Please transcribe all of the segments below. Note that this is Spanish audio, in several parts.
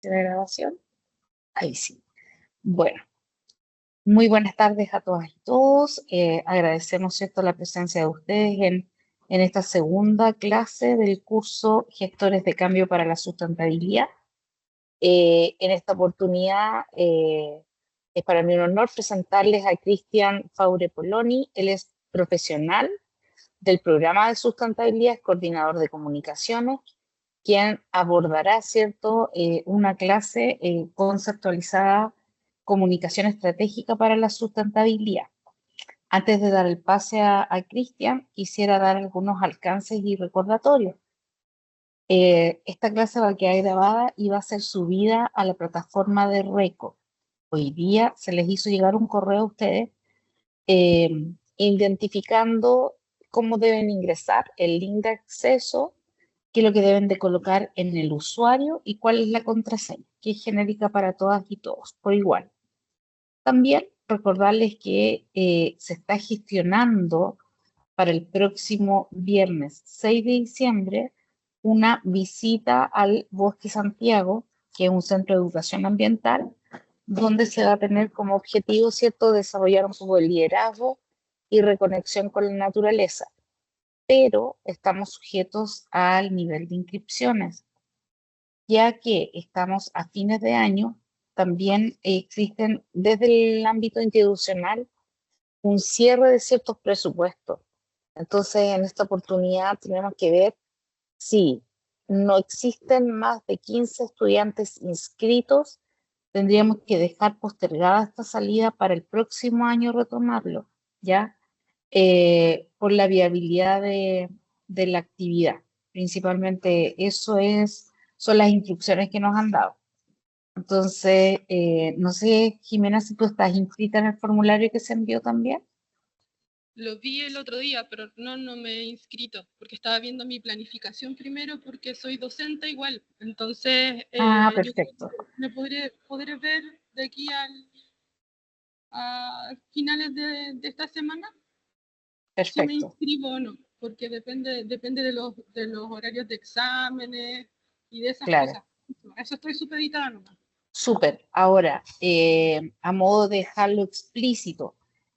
¿Tiene grabación? Ahí sí. Bueno, muy buenas tardes a todas y todos. Agradecemos, ¿cierto?, la presencia de ustedes en esta segunda clase del curso Gestores de Cambio para la Sustentabilidad. En esta oportunidad es para mí un honor presentarles a Cristian Faure Poloni. Él es profesional del programa de sustentabilidad, es coordinador de comunicaciones, quien abordará, ¿cierto?, una clase conceptualizada, comunicación estratégica para la sustentabilidad. Antes de dar el pase a Cristian, quisiera dar algunos alcances y recordatorios. Esta clase va a quedar grabada y va a ser subida a la plataforma de RECO. Hoy día se les hizo llegar un correo a ustedes eh, identificando cómo deben ingresar, el link de acceso, qué es lo que deben de colocar en el usuario y cuál es la contraseña, que es genérica para todas y todos, por igual. También recordarles que se está gestionando para el próximo viernes 6 de diciembre una visita al Bosque Santiago, que es un centro de educación ambiental, donde se va a tener como objetivo, ¿cierto?, desarrollar un poco de liderazgo y reconexión con la naturaleza. Pero estamos sujetos al nivel de inscripciones, ya que estamos a fines de año. También existen desde el ámbito institucional un cierre de ciertos presupuestos. Entonces, en esta oportunidad tenemos que ver si no existen más de 15 estudiantes inscritos, tendríamos que dejar postergada esta salida para el próximo año retomarlo, ¿ya? Por la viabilidad de la actividad. Principalmente son las instrucciones que nos han dado. Entonces, no sé, Jimena, si tú estás inscrita en el formulario que se envió también. Lo vi el otro día, pero no me he inscrito, porque estaba viendo mi planificación primero, porque soy docente igual. Entonces, Perfecto. me podré ver de aquí a finales de esta semana. Perfecto. Si me inscribo o no, porque depende de los horarios de exámenes y de esas cosas. Eso estoy supeditada nomás. Súper. Ahora, a modo de dejarlo explícito,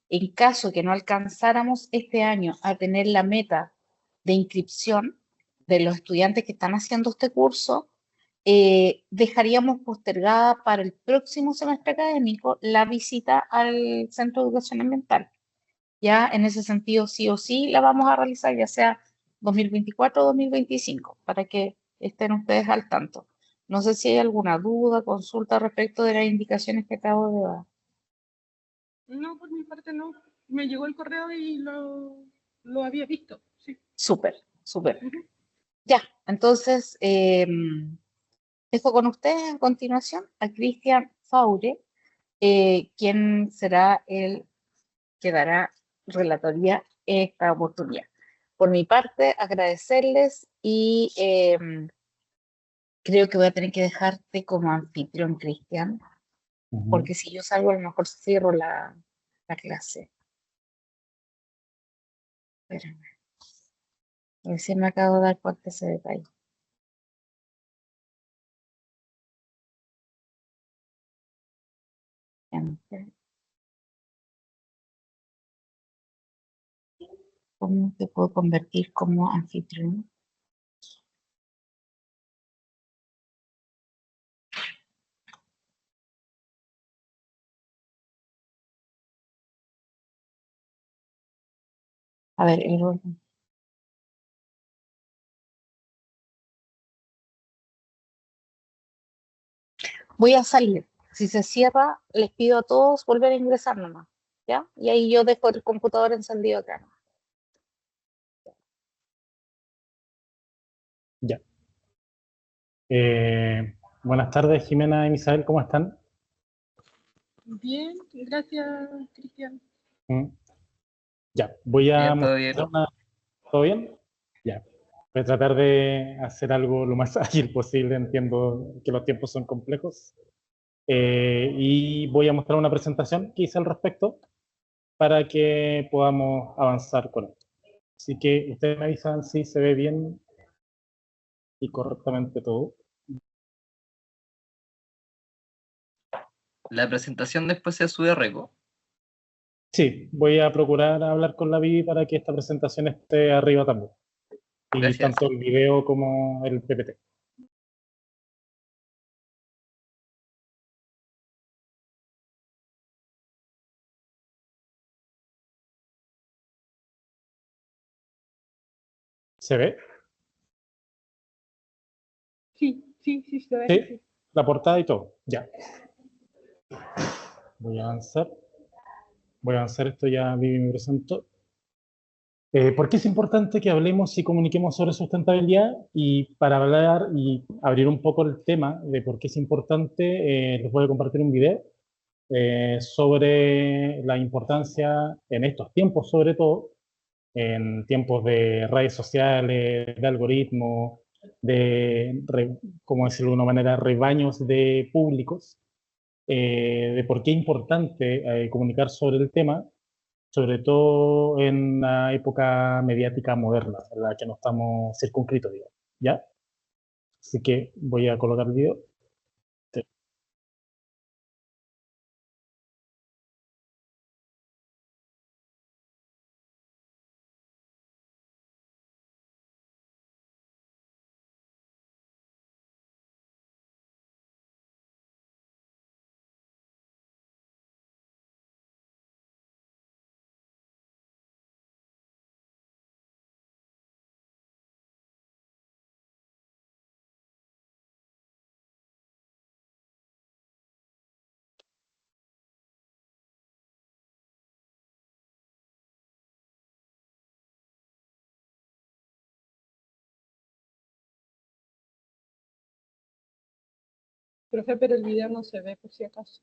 en caso que no alcanzáramos este año a tener la meta de inscripción de los estudiantes que están haciendo este curso, dejaríamos postergada para el próximo semestre académico la visita al Centro de Educación Ambiental. Ya en ese sentido, sí o sí, la vamos a realizar, ya sea 2024 o 2025, para que estén ustedes al tanto. No sé si hay alguna duda, consulta respecto de las indicaciones que acabo de dar. No, por mi parte no. Me llegó el correo y lo había visto, sí. Súper, súper. Ya, entonces, dejo con ustedes a continuación a Cristian Faure, quien será el que dará relatoría esta oportunidad. Por mi parte, agradecerles y creo que voy a tener que dejarte como anfitrión, Cristian, porque si yo salgo, a lo mejor cierro la clase. Espérame. Recién me acabo de dar cuenta de ese detalle. ¿Cómo te puedo convertir como anfitrión? A ver, el orden. Voy a salir. Si se cierra, les pido a todos volver a ingresar nomás, ¿ya? Y ahí yo dejo el computador encendido acá. Ya. Buenas tardes, Jimena y Misael, ¿cómo están? Bien, gracias, Cristian. Ya, voy a bien, todo bien. ¿Todo bien? Ya. Voy a tratar de hacer algo lo más ágil posible, entiendo que los tiempos son complejos. Y voy a mostrar una presentación que hice al respecto para que podamos avanzar con esto. Así que ustedes me avisan si se ve bien y correctamente todo. La presentación después se sube a Reco. Sí, voy a procurar hablar con la Vivi para que esta presentación esté arriba también. Y Gracias. tanto el video como el PPT. ¿Se ve? Sí, se ve. Sí, la portada y todo. Ya. Voy a avanzar. Voy a avanzar esto, ya Vivi me presentó. ¿Por qué es importante que hablemos y comuniquemos sobre sustentabilidad? Y para hablar y abrir un poco el tema de por qué es importante, les voy a compartir un video sobre la importancia en estos tiempos, sobre todo, en tiempos de redes sociales, de algoritmos, como decirlo de una manera, rebaños de públicos, de por qué es importante comunicar sobre el tema, sobre todo en la época mediática moderna, en la que no estamos circunscritos, digamos, ¿ya? Así que voy a colocar el video. Sí. Profe, pero el video no se ve por si acaso.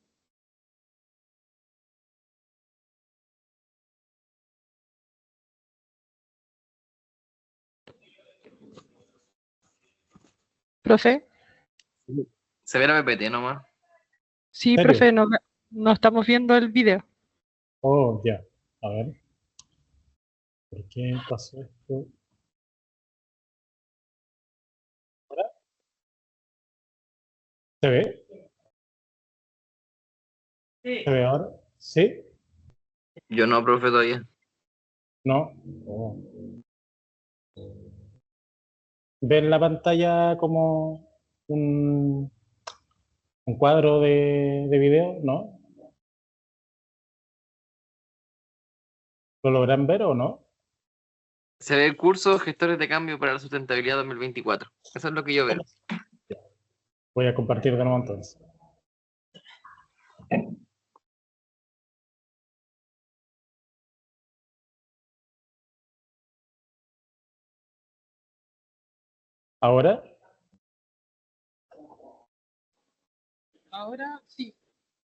Profe, Se ve la PPT nomás. sí, ¿En serio? profe, no estamos viendo el video. Oh, ya. A ver. ¿Por qué pasó esto? ¿Ahora? ¿Se ve? ¿Se ve ahora? ¿Sí? Yo no, profe, todavía. ¿No? Oh. ¿Ven la pantalla como un cuadro de video? ¿No? ¿Lo logran ver o no? Se ve el curso Gestores de Cambio para la Sustentabilidad 2024. Eso es lo que yo veo. Voy a compartir de nuevo entonces. ¿Ahora? Ahora sí.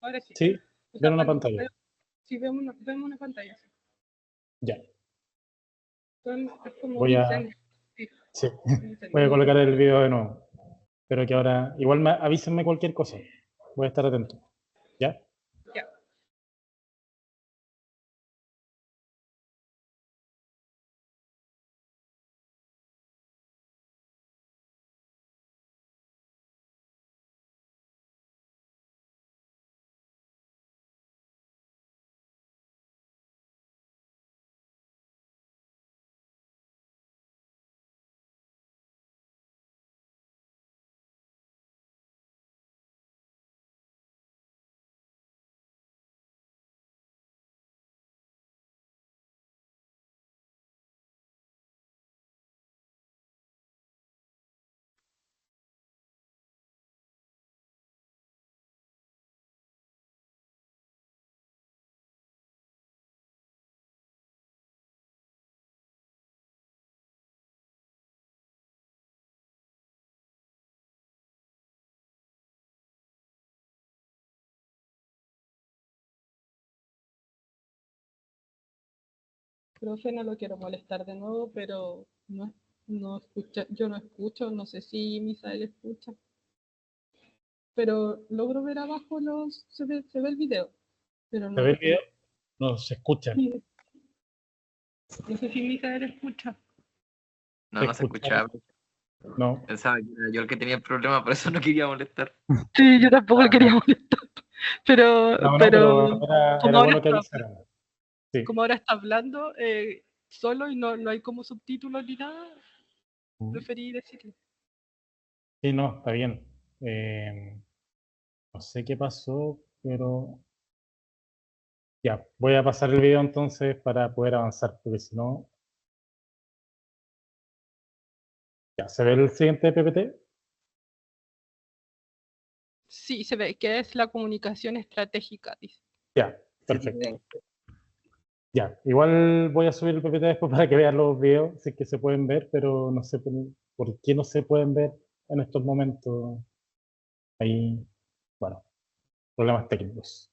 Ahora sí. ¿Sí? ¿Ven una pantalla? Sí, vemos una pantalla. Ya. Es como Voy un a... incendio. Sí. Un incendio. Voy a colocar el video de nuevo. Pero que ahora... Igual avísenme cualquier cosa. Voy a estar atento. ¿Ya? Ya. Profe, no lo quiero molestar de nuevo, pero no escucha, yo no escucho, no sé si Misael escucha. Pero logro ver abajo se ve el video. Pero ¿Se no, ve el video? No, se escucha. no sé si Misael escucha. No, no se escuchaba. No. Pensaba que era yo el que tenía el problema, por eso no quería molestar. Sí, yo tampoco le quería molestar. Pero, No, no, pero pero era, como era ahora bueno que está, avisaran. Sí. como ahora está hablando solo y no hay como subtítulos ni nada, preferí decirle. Sí, no, está bien. No sé qué pasó, pero ya, voy a pasar el video entonces para poder avanzar, porque si no, ya, ¿se ve el siguiente PPT? Sí, se ve que es la comunicación estratégica, dice. Ya, Sí, perfecto. Ya, igual voy a subir el PPT después para que vean los videos, si es que se pueden ver, pero no sé por qué no se pueden ver en estos momentos. Ahí, bueno, problemas técnicos.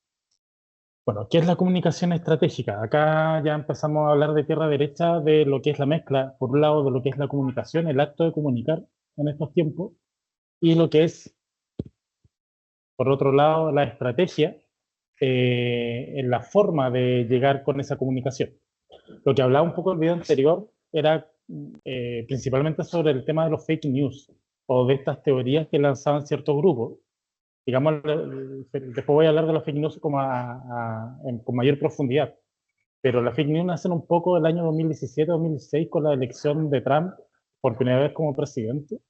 Bueno, ¿qué es la comunicación estratégica? Acá ya empezamos a hablar de tierra derecha de lo que es la mezcla, por un lado, de lo que es la comunicación, el acto de comunicar en estos tiempos, y lo que es, por otro lado, la estrategia en la forma de llegar con esa comunicación. Lo que hablaba un poco el video anterior era principalmente sobre el tema de los fake news o de estas teorías que lanzaban ciertos grupos. Digamos, después voy a hablar de los fake news como con mayor profundidad, pero las fake news nacen un poco el año 2017-2016 con la elección de Trump por primera vez como presidente,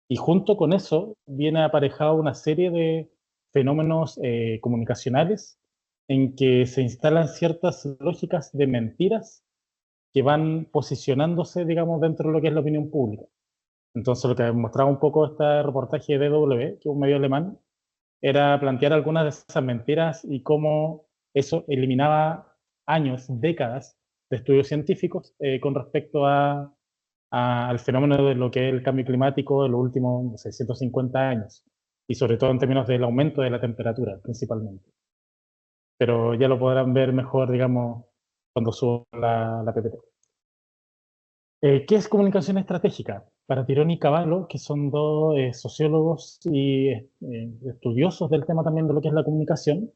y junto con eso viene aparejado una serie de fenómenos comunicacionales en que se instalan ciertas lógicas de mentiras que van posicionándose, digamos, dentro de lo que es la opinión pública. Entonces, lo que mostraba un poco este reportaje de DW, que es un medio alemán, era plantear algunas de esas mentiras y cómo eso eliminaba años, décadas de estudios científicos con respecto al fenómeno de lo que es el cambio climático en los últimos, no sé, 150 años, y sobre todo en términos del aumento de la temperatura, principalmente. Pero ya lo podrán ver mejor, digamos, cuando suba la PPT. ¿Qué es comunicación estratégica? Para Tironi y Cavallo, que son dos sociólogos y estudiosos del tema también de lo que es la comunicación,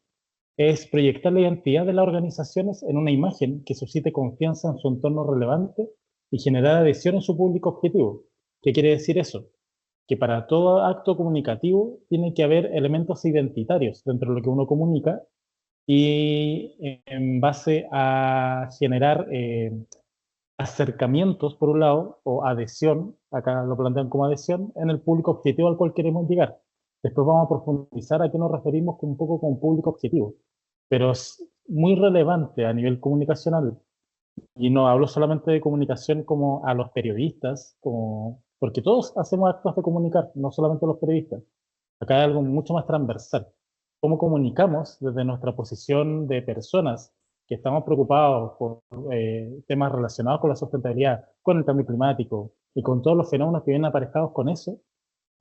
es proyectar la identidad de las organizaciones en una imagen que suscite confianza en su entorno relevante y generar adhesión en su público objetivo. ¿Qué quiere decir eso? Que para todo acto comunicativo tiene que haber elementos identitarios dentro de lo que uno comunica y en base a generar acercamientos, por un lado, o adhesión, acá lo plantean como adhesión, en el público objetivo al cual queremos llegar. Después vamos a profundizar a qué nos referimos un poco con público objetivo, pero es muy relevante a nivel comunicacional, y no hablo solamente de comunicación como a los periodistas, como, porque todos hacemos actos de comunicar, no solamente los periodistas. Acá hay algo mucho más transversal. ¿Cómo comunicamos desde nuestra posición de personas que estamos preocupados por temas relacionados con la sustentabilidad, con el cambio climático y con todos los fenómenos que vienen aparejados con eso,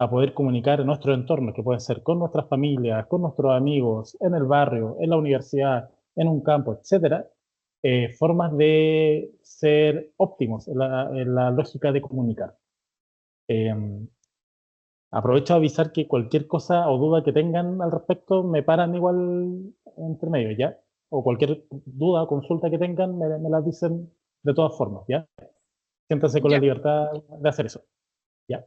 a poder comunicar en nuestro entorno, que puede ser con nuestras familias, con nuestros amigos, en el barrio, en la universidad, en un campo, etcétera, formas de ser óptimos en la lógica de comunicar. Eh, Aprovecho a avisar que cualquier cosa o duda que tengan al respecto me paran igual entre medio, ¿ya? O cualquier duda o consulta que tengan me las dicen de todas formas, ¿ya? Siéntanse con la Ya. libertad de hacer eso, ¿ya?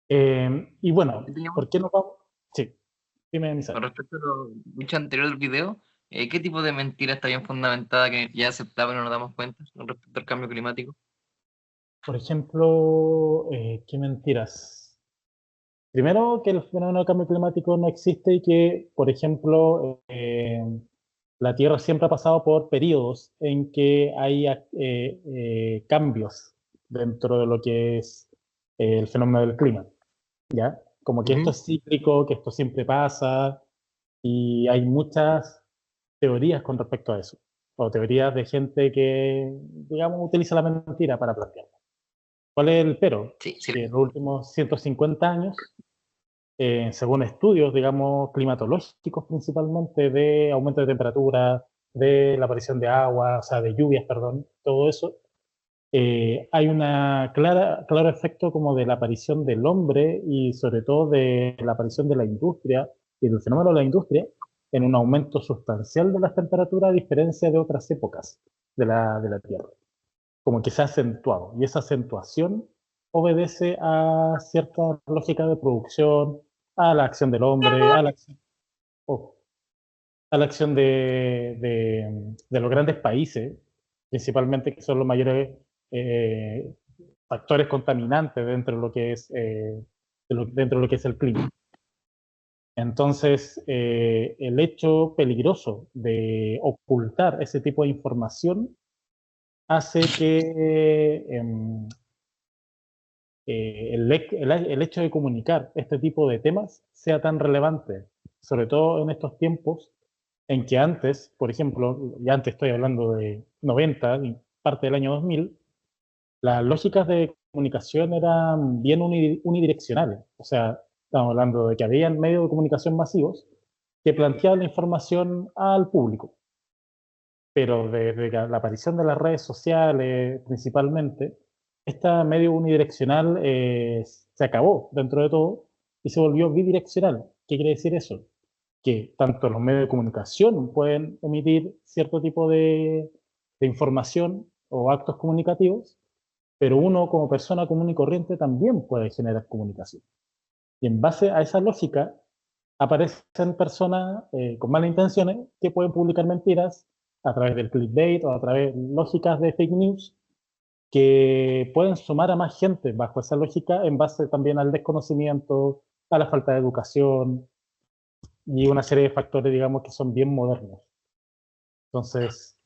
Y bueno, Yo tenía ¿por qué no vamos? Sí, dime, Con Misael. respecto a lo dicho anterior del video, ¿qué tipo de mentira está bien fundamentada que ya aceptaba y no nos damos cuenta con respecto al cambio climático? Por ejemplo, ¿qué mentiras? Primero, que el fenómeno de cambio climático no existe y que, por ejemplo, la Tierra siempre ha pasado por periodos en que hay cambios dentro de lo que es el fenómeno del clima, ¿ya? Como que esto Ujú. es cíclico, que esto siempre pasa, y hay muchas teorías con respecto a eso, o teorías de gente que, digamos, utiliza la mentira para plantearlo. ¿Cuál es el pero? Sí, sí. Que en los últimos 150 años, según estudios, digamos, climatológicos principalmente, de aumento de temperatura, de la aparición de agua, o sea, de lluvias, perdón, todo eso, hay una claro efecto como de la aparición del hombre y sobre todo de la aparición de la industria y del fenómeno de la industria en un aumento sustancial de las temperaturas a diferencia de otras épocas de la Tierra, como que se ha acentuado, y esa acentuación obedece a cierta lógica de producción, a la acción del hombre, a la acción. o a la acción de los grandes países, principalmente, que son los mayores factores contaminantes dentro de lo que es, dentro de lo que es el clima. Entonces, el hecho peligroso de ocultar ese tipo de información hace que el hecho de comunicar este tipo de temas sea tan relevante, sobre todo en estos tiempos en que antes, por ejemplo, ya antes estoy hablando de 90 y parte del año 2000, las lógicas de comunicación eran bien unidireccionales. O sea, estamos hablando de que había medios de comunicación masivos que planteaban la información al público. Pero desde la aparición de las redes sociales, principalmente, esta medio unidireccional se acabó dentro de todo y se volvió bidireccional. ¿Qué quiere decir eso? Que tanto los medios de comunicación pueden emitir cierto tipo de información o actos comunicativos, pero uno como persona común y corriente también puede generar comunicación. Y en base a esa lógica aparecen personas con malas intenciones que pueden publicar mentiras a través del clickbait o a través de lógicas de fake news que pueden sumar a más gente bajo esa lógica en base también al desconocimiento, a la falta de educación y una serie de factores, digamos, que son bien modernos. Entonces,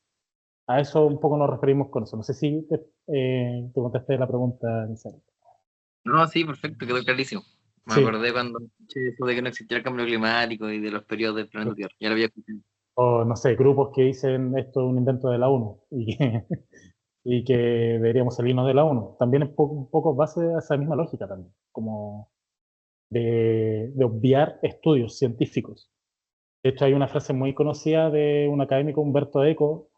a eso un poco nos referimos con eso. No sé si te contesté la pregunta, Giselle. No, sí, perfecto, quedó clarísimo. Me Sí, acordé cuando escuché eso de que no existía el cambio climático y de los periodos del planeta Tierra. Ya lo había escuchado. o no sé, grupos que dicen esto es un invento de la ONU y que, y que deberíamos salirnos de la ONU. También es un poco base a esa misma lógica también, como de obviar estudios científicos. De hecho, hay una frase muy conocida de un académico, Humberto Eco,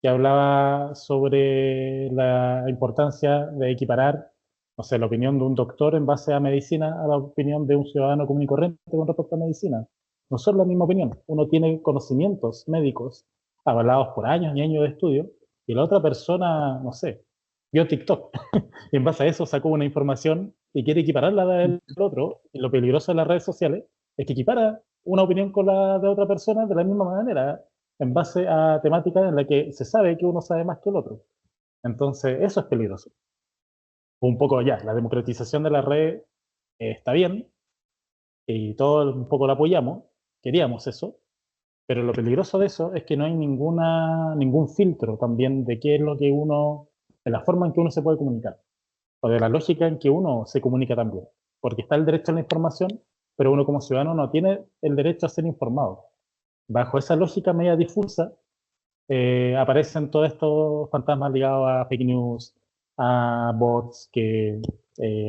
que hablaba sobre la importancia de equiparar, no sé, la opinión de un doctor en base a medicina a la opinión de un ciudadano común y corriente con respecto a medicina. No son la misma opinión. Uno tiene conocimientos médicos avalados por años y años de estudio, y la otra persona, no sé, vio TikTok y en base a eso sacó una información y quiere equipararla a la del otro. Y lo peligroso de las redes sociales es que equipara una opinión con la de otra persona de la misma manera, en base a temáticas en la que se sabe que uno sabe más que el otro. Entonces, eso es peligroso. Un poco ya, la democratización de la red está bien y todos un poco la apoyamos, queríamos eso, pero lo peligroso de eso es que no hay ningún filtro también de qué es lo que uno, de la forma en que uno se puede comunicar, o de la lógica en que uno se comunica también. Porque está el derecho a la información, pero uno como ciudadano no tiene el derecho a ser informado. Bajo esa lógica media difusa, aparecen todos estos fantasmas ligados a fake news, a bots que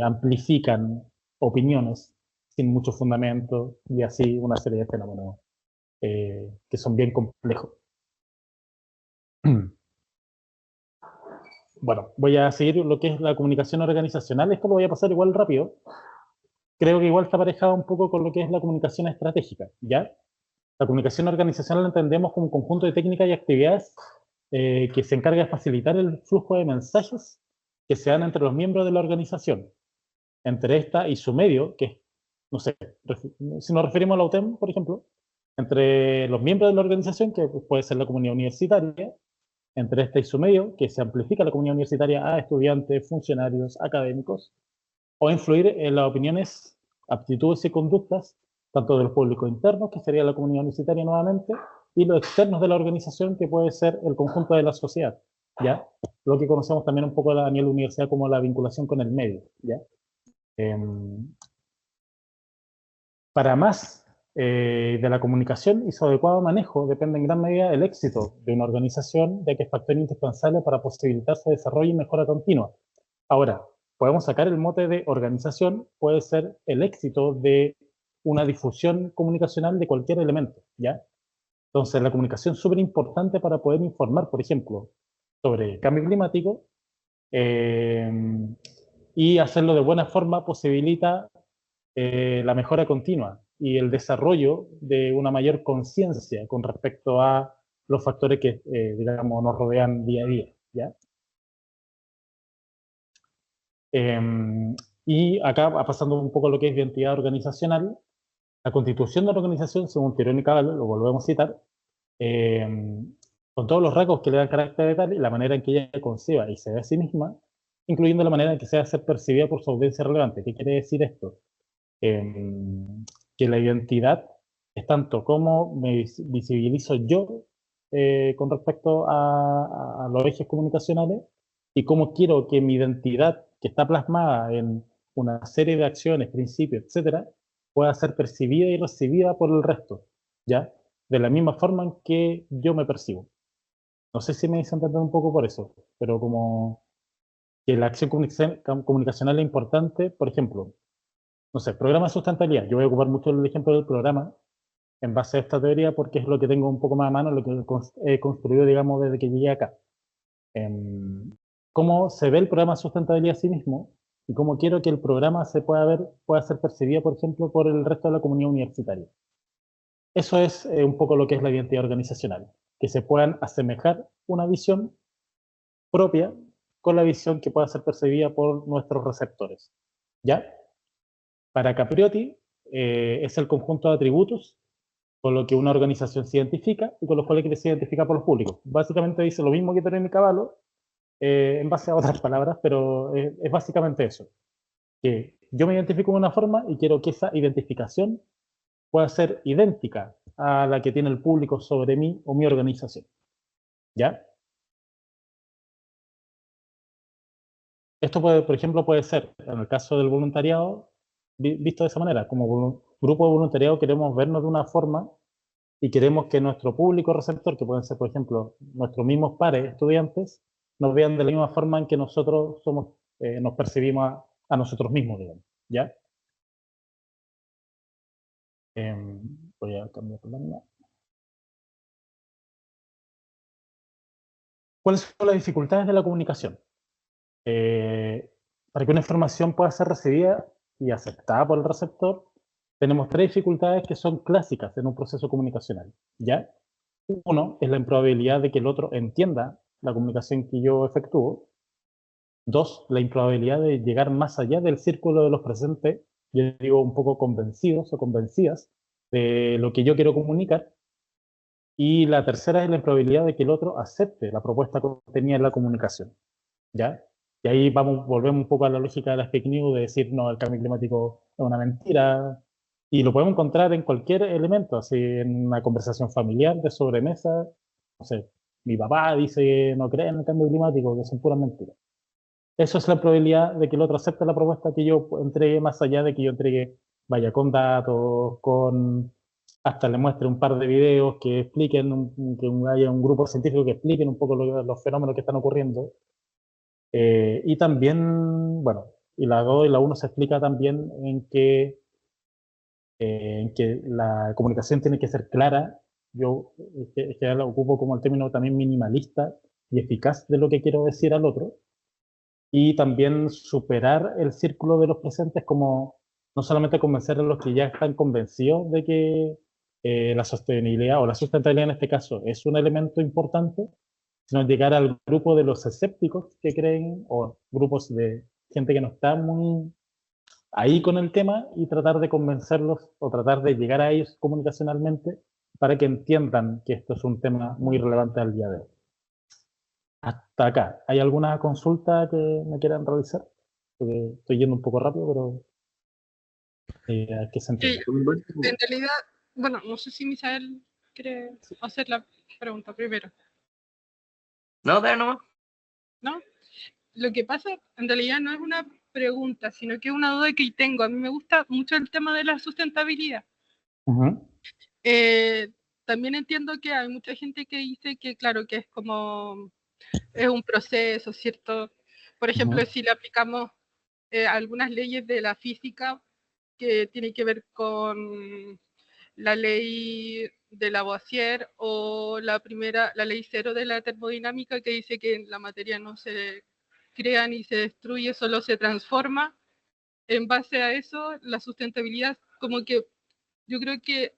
amplifican opiniones sin mucho fundamento y así una serie de fenómenos que son bien complejos. Bueno, voy a seguir lo que es la comunicación organizacional. Esto lo voy a pasar igual rápido. Creo que igual está aparejado un poco con lo que es la comunicación estratégica, ¿ya? La comunicación organizacional la entendemos como un conjunto de técnicas y actividades que se encarga de facilitar el flujo de mensajes que se dan entre los miembros de la organización, entre esta y su medio, que es, no sé, si nos referimos a la UTEM, por ejemplo, entre los miembros de la organización, que puede ser la comunidad universitaria, entre esta y su medio, que se amplifica la comunidad universitaria a estudiantes, funcionarios, académicos, o influir en las opiniones, aptitudes y conductas, tanto del público interno, que sería la comunidad universitaria nuevamente, y los externos de la organización, que puede ser el conjunto de la sociedad, ¿ya? Lo que conocemos también un poco a nivel universidad como la vinculación con el medio, ¿ya? Para más de la comunicación y su adecuado manejo depende en gran medida el éxito de una organización, ya que es factor indispensable para posibilitar su desarrollo y mejora continua. Ahora, podemos sacar el mote de organización, puede ser el éxito de una difusión comunicacional de cualquier elemento, ¿ya? Entonces, la comunicación es súper importante para poder informar, por ejemplo, sobre cambio climático, eh, y hacerlo de buena forma posibilita la mejora continua y el desarrollo de una mayor conciencia con respecto a los factores que, digamos, nos rodean día a día, ¿ya? Y acá, pasando un poco a lo que es identidad organizacional, La constitución de la organización, según Tironi y Cavallo, lo volvemos a citar, con todos los rasgos que le dan carácter de tal y la manera en que ella conciba y se ve a sí misma, incluyendo la manera en que se va a ser percibida por su audiencia relevante. ¿Qué quiere decir esto? Que la identidad es tanto cómo me visibilizo yo con respecto a los ejes comunicacionales y cómo quiero que mi identidad, que está plasmada en una serie de acciones, principios, etcétera, pueda ser percibida y recibida por el resto, ¿ya? De la misma forma en que yo me percibo. No sé si me hice entender un poco por eso, pero como que la acción comunicacional es importante, por ejemplo, no sé, programa de sustentabilidad. Yo voy a ocupar mucho el ejemplo del programa en base a esta teoría porque es lo que tengo un poco más a mano, lo que he construido, digamos, desde que llegué acá. Cómo se ve el programa de sustentabilidad a sí mismo y cómo quiero que el programa se pueda ver, pueda ser percibido, por ejemplo, por el resto de la comunidad universitaria. Eso es un poco lo que es la identidad organizacional, que se puedan asemejar una visión propia con la visión que pueda ser percibida por nuestros receptores. ¿Ya? Para Capriotti es el conjunto de atributos con lo que una organización se identifica y con los cuales se identifica por los públicos. Básicamente dice lo mismo que Tironi y Cavallo, en base a otras palabras, pero es básicamente eso. Que yo me identifico de una forma y quiero que esa identificación pueda ser idéntica a la que tiene el público sobre mí o mi organización. ¿Ya? Esto puede, por ejemplo, puede ser, en el caso del voluntariado, visto de esa manera. Como grupo de voluntariado queremos vernos de una forma y queremos que nuestro público receptor, que pueden ser, por ejemplo, nuestros mismos pares estudiantes, nos vean de la misma forma en que nosotros somos, nos percibimos a nosotros mismos, digamos. ¿Ya? Voy a cambiar la lámina. ¿Cuáles son las dificultades de la comunicación? Para que una información pueda ser recibida y aceptada por el receptor, tenemos tres dificultades que son clásicas en un proceso comunicacional. ¿Ya? Uno es la improbabilidad de que el otro entienda la comunicación que yo efectúo. Dos, la improbabilidad de llegar más allá del círculo de los presentes, yo digo un poco convencidos o convencidas de lo que yo quiero comunicar. Y la tercera es la improbabilidad de que el otro acepte la propuesta contenida en la comunicación. ¿Ya? Y ahí volvemos un poco a la lógica de las fake news, de decir, no, el cambio climático es una mentira. Y lo podemos encontrar en cualquier elemento, así en una conversación familiar, de sobremesa. No sé, mi papá dice que no cree en el cambio climático, que son puras mentiras. Eso es la probabilidad de que el otro acepte la propuesta que yo entregue, más allá de que yo entregue, vaya, con datos, con hasta le muestre un par de videos que expliquen, que haya un grupo científico que expliquen un poco los fenómenos que están ocurriendo. Y también, bueno, y la 2 y la 1 se explica también en que la comunicación tiene que ser clara. Yo es que la ocupo como el término también minimalista y eficaz de lo que quiero decir al otro y también superar el círculo de los presentes como no solamente convencer a los que ya están convencidos de que la sostenibilidad o la sustentabilidad en este caso es un elemento importante, sino llegar al grupo de los escépticos que creen o grupos de gente que no está muy ahí con el tema y tratar de convencerlos o tratar de llegar a ellos comunicacionalmente para que entiendan que esto es un tema muy relevante al día de hoy. Hasta acá. ¿Hay alguna consulta que me quieran realizar? Porque estoy yendo un poco rápido, pero hay que se entiende. En realidad, bueno, no sé si Misael quiere hacer la pregunta primero. No, dale nomás. ¿No? Lo que pasa, en realidad, no es una pregunta, sino que es una duda que tengo. A mí me gusta mucho el tema de la sustentabilidad. También entiendo que hay mucha gente que dice que, claro, que es como, es un proceso, ¿cierto? Por ejemplo, si le aplicamos algunas leyes de la física que tienen que ver con la ley de Lavoisier o la ley cero de la termodinámica, que dice que la materia no se crea ni se destruye, solo se transforma. En base a eso, la sustentabilidad, como que yo creo que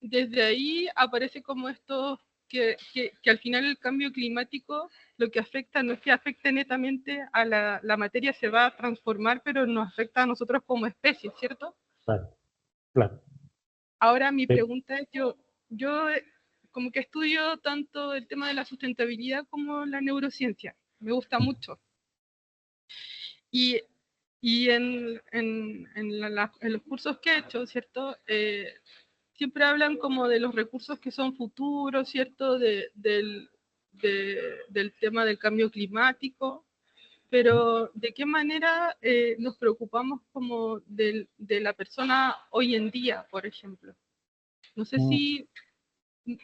desde ahí aparece como esto que al final el cambio climático lo que afecta no es que afecte netamente a la materia, se va a transformar, pero nos afecta a nosotros como especie, ¿cierto? Claro, claro. Ahora mi Sí. pregunta es, yo como que estudio tanto el tema de la sustentabilidad como la neurociencia. Me gusta mucho. Y, y en los cursos que he hecho, ¿cierto? Siempre hablan como de los recursos que son futuros, ¿cierto? Del tema del cambio climático, pero ¿de qué manera nos preocupamos como de la persona hoy en día, por ejemplo? No sé Mm, si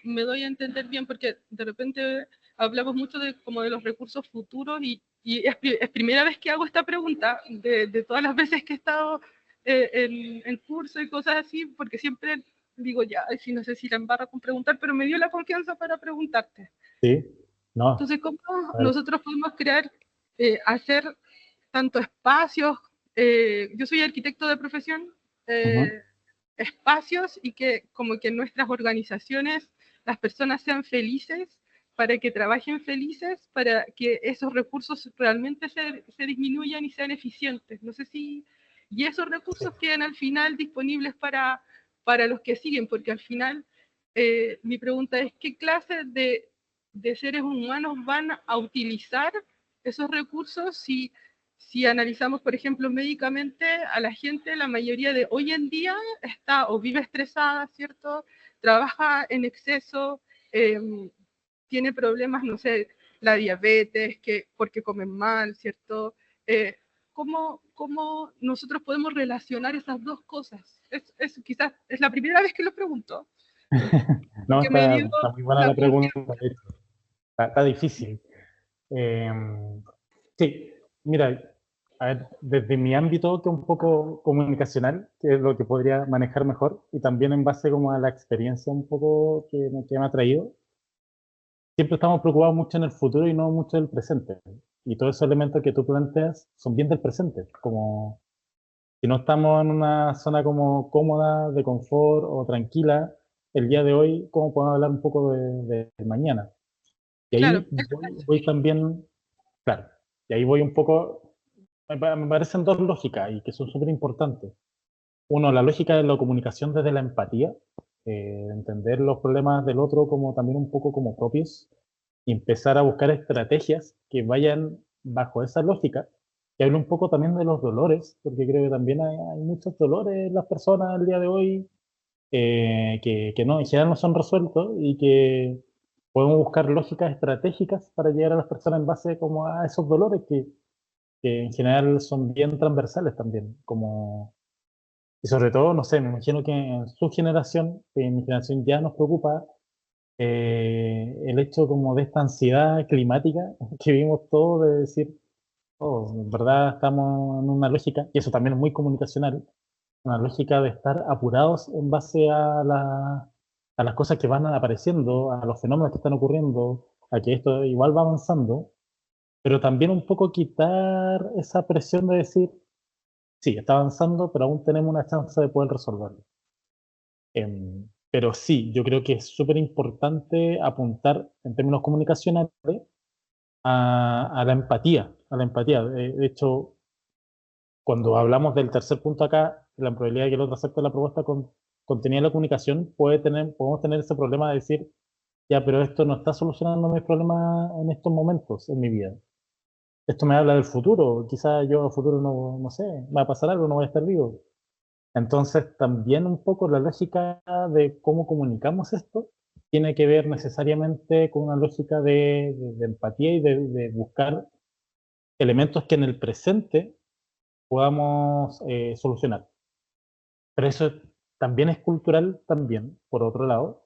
me doy a entender bien, porque de repente hablamos mucho de, como de los recursos futuros y es primera vez que hago esta pregunta de todas las veces que he estado en curso y cosas así, porque siempre digo, ya, si no sé si la embarra con preguntar, pero me dio la confianza para preguntarte. sí, no, Entonces, ¿cómo a ver, nosotros podemos crear, hacer tanto espacios? Yo soy arquitecto de profesión, ujú, espacios y que como que en nuestras organizaciones las personas sean felices, para que trabajen felices, para que esos recursos realmente se disminuyan y sean eficientes. No sé si... Y esos sí. recursos quedan al final disponibles para los que siguen, porque al final mi pregunta es, ¿qué clase de seres humanos van a utilizar esos recursos si analizamos, por ejemplo, médicamente a la gente, la mayoría de hoy en día está o vive estresada, ¿cierto? Trabaja en exceso, tiene problemas, no sé, la diabetes, porque comen mal, ¿cierto? Eh, ¿Cómo nosotros podemos relacionar esas dos cosas? Quizás es la primera vez que lo pregunto, No, porque me dio está muy buena la la pregunta, confianza. de hecho. Está difícil. Eh, sí, mira, a ver, desde mi ámbito, que es un poco comunicacional, que es lo que podría manejar mejor, y también en base como a la experiencia un poco que me ha traído, siempre estamos preocupados mucho en el futuro y no mucho del presente. Y todos esos elementos que tú planteas son bien del presente, como si no estamos en una zona como cómoda, de confort o tranquila, el día de hoy, ¿cómo podemos hablar un poco de mañana? Y Claro, ahí voy también, claro, y ahí voy un poco, me parecen dos lógicas y que son súper importantes. Uno, la lógica de la comunicación desde la empatía, entender los problemas del otro como también un poco como propios y empezar a buscar estrategias que vayan bajo esa lógica, que hable un poco también de los dolores, porque creo que también hay muchos dolores en las personas el día de hoy que no, en general no son resueltos y que podemos buscar lógicas estratégicas para llegar a las personas en base como a esos dolores que en general son bien transversales también, como, y sobre todo, no sé, me imagino que en su generación, que en mi generación ya nos preocupa el hecho como de esta ansiedad climática que vimos todos de decir, oh, en verdad estamos en una lógica, y eso también es muy comunicacional, una lógica de estar apurados en base a las cosas que van apareciendo, a los fenómenos que están ocurriendo, a que esto igual va avanzando, pero también un poco quitar esa presión de decir, sí, está avanzando, pero aún tenemos una chance de poder resolverlo. Pero sí, yo creo que es súper importante apuntar en términos comunicacionales a la empatía, a la empatía. De hecho, cuando hablamos del tercer punto acá, la probabilidad de que el otro acepte la propuesta contenida en la comunicación, podemos tener ese problema de decir, ya, pero esto no está solucionando mis problemas en estos momentos en mi vida. Esto me habla del futuro, quizás yo a futuro no sé, va a pasar algo, no voy a estar vivo. Entonces, también un poco la lógica de cómo comunicamos esto tiene que ver necesariamente con una lógica de empatía y de buscar elementos que en el presente podamos solucionar. Pero eso también es cultural, también, por otro lado,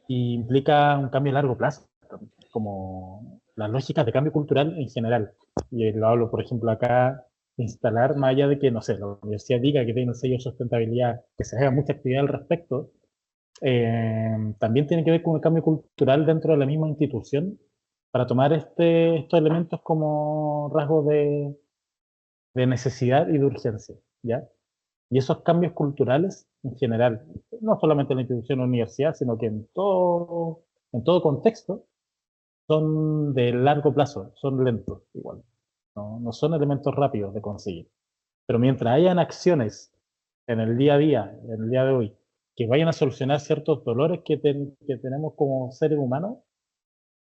y implica un cambio a largo plazo, como las lógicas de cambio cultural en general. Y lo hablo, por ejemplo, acá, instalar, más allá de que, no sé, la universidad diga que tiene un sello de sustentabilidad, que se haga mucha actividad al respecto, también tiene que ver con el cambio cultural dentro de la misma institución para tomar estos elementos como rasgos de necesidad y de urgencia, ¿ya? Y esos cambios culturales en general, no solamente en la institución o universidad, sino que en todo contexto, son de largo plazo, son lentos igual, no son elementos rápidos de conseguir. Pero mientras hayan acciones en el día a día, en el día de hoy, que vayan a solucionar ciertos dolores que tenemos como seres humanos,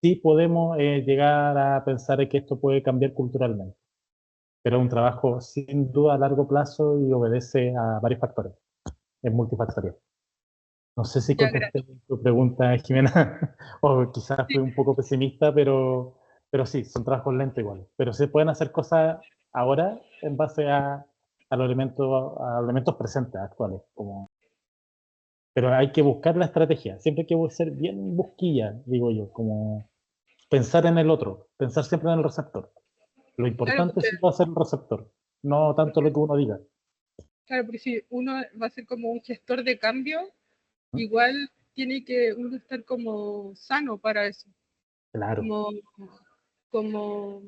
sí podemos llegar a pensar que esto puede cambiar culturalmente. Pero es un trabajo sin duda a largo plazo y obedece a varios factores. Es multifactorial. No sé si Ya, gracias. contesté tu pregunta, Jimena, o quizás fui un poco pesimista, pero sí, son trabajos lentos igual. Pero se pueden hacer cosas ahora en base a los elementos presentes, actuales. Pero hay que buscar la estrategia. Siempre hay que ser bien busquilla, digo yo, como pensar en el otro, pensar siempre en el receptor. Lo Claro, importante sí va a ser el receptor, no tanto lo que uno diga. claro, porque si uno va a ser como un gestor de cambio, ¿Mm? igual tiene que uno estar como sano para eso, Claro, como, como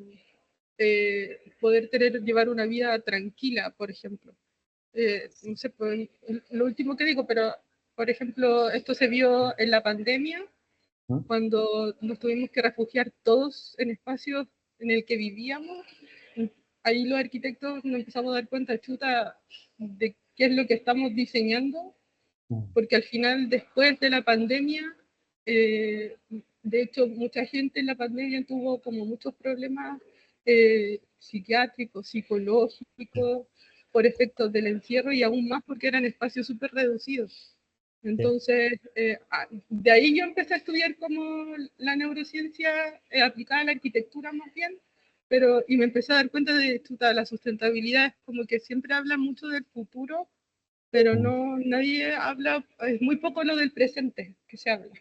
poder llevar una vida tranquila, por ejemplo. No sé, pues, lo último que digo, pero por ejemplo, esto se vio en la pandemia, ¿Mm? cuando nos tuvimos que refugiar todos en espacios en el que vivíamos. Ahí los arquitectos nos empezamos a dar cuenta, chuta, de qué es lo que estamos diseñando, ¿Mm? porque al final, después de la pandemia, eh, de hecho, mucha gente en la pandemia tuvo como muchos problemas psiquiátricos, psicológicos, por efectos del encierro y aún más porque eran espacios súper reducidos. Sí, Entonces, de ahí yo empecé a estudiar como la neurociencia aplicada a la arquitectura más bien, pero y me empecé a dar cuenta de chuta, la sustentabilidad, como que siempre hablan mucho del futuro, pero ¿Mm? no, nadie habla, es muy poco lo del presente que se habla.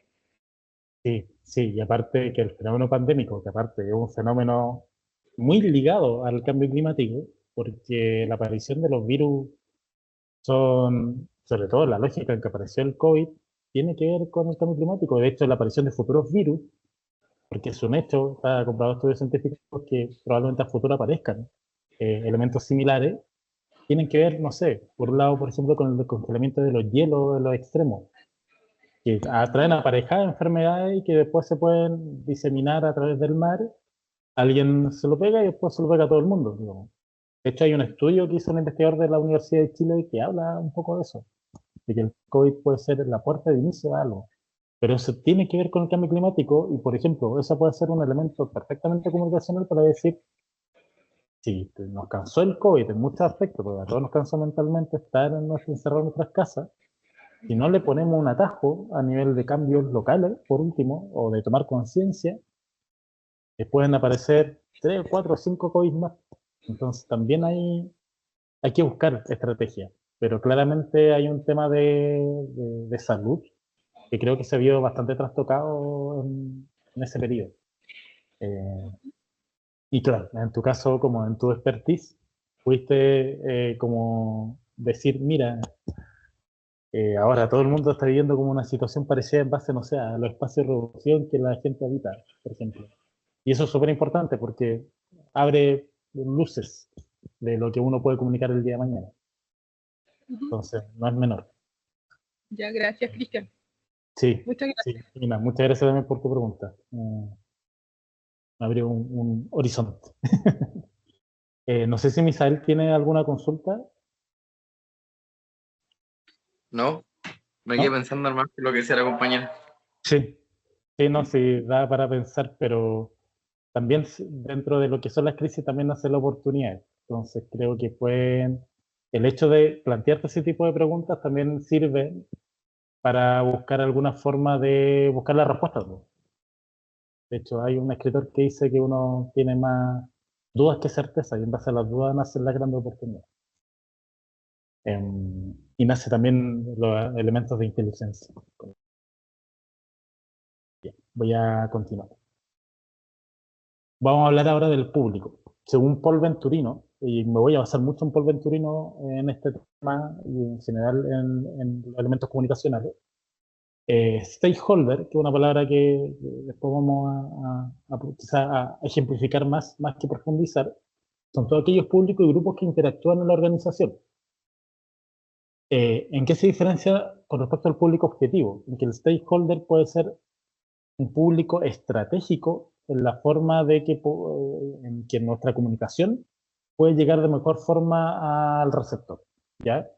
Sí, sí, y aparte que el fenómeno pandémico, que aparte es un fenómeno muy ligado al cambio climático, porque la aparición de los virus son, sobre todo la lógica en que apareció el COVID, tiene que ver con el cambio climático. De hecho, la aparición de futuros virus, porque es un hecho, está comprobado estudios científicos que probablemente a futuro aparezcan elementos similares, tienen que ver, no sé, por un lado, por ejemplo, con el descongelamiento de los hielos de los extremos, que atraen aparejadas enfermedades y que después se pueden diseminar a través del mar. Alguien se lo pega y después se lo pega a todo el mundo, digamos. De hecho, hay un estudio que hizo un investigador de la Universidad de Chile que habla un poco de eso, de que el COVID puede ser la puerta de inicio de algo. Pero eso tiene que ver con el cambio climático y, por ejemplo, eso puede ser un elemento perfectamente comunicacional para decir, si nos cansó el COVID en muchos aspectos, porque a todos nos cansó mentalmente estar encerrados en nuestras casas, si no le ponemos un atajo a nivel de cambios locales, por último, o de tomar conciencia, pueden aparecer 3, 4, 5 COVID más. Entonces también hay que buscar estrategias, pero claramente hay un tema de salud que creo que se vio bastante trastocado en ese periodo. Eh, y claro, en tu caso, como en tu expertise, pudiste como decir, mira, ahora todo el mundo está viviendo como una situación parecida en base, no sé, a los espacios de reducción que la gente habita, por ejemplo. Y eso es súper importante porque abre luces de lo que uno puede comunicar el día de mañana. Ujú. Entonces, no es menor. Ya, gracias, Cristian. Sí, Muchas sí, gracias. Nina, muchas gracias también por tu pregunta. Me abrió un horizonte. No sé si Misael tiene alguna consulta, ¿No? Me quedé ¿no? pensando, hermano, en lo que sea la compañera. Sí, sí, no, sí, da para pensar, pero también dentro de lo que son las crisis también nace la oportunidad. Entonces creo que el hecho de plantearte ese tipo de preguntas también sirve para buscar alguna forma de buscar las respuestas, ¿no? De hecho, hay un escritor que dice que uno tiene más dudas que certezas y en base a las dudas nacen las grandes oportunidades. Y nace también los elementos de inteligencia. Bien, voy a continuar. Vamos a hablar ahora del público. Según Paul Venturino, y me voy a basar mucho en Paul Venturino en este tema y en general en los elementos comunicacionales, stakeholder, que es una palabra que después vamos quizá a ejemplificar más que profundizar, son todos aquellos públicos y grupos que interactúan en la organización. ¿En qué se diferencia con respecto al público objetivo? En que el stakeholder puede ser un público estratégico en la forma en que nuestra comunicación puede llegar de mejor forma al receptor, ¿ya?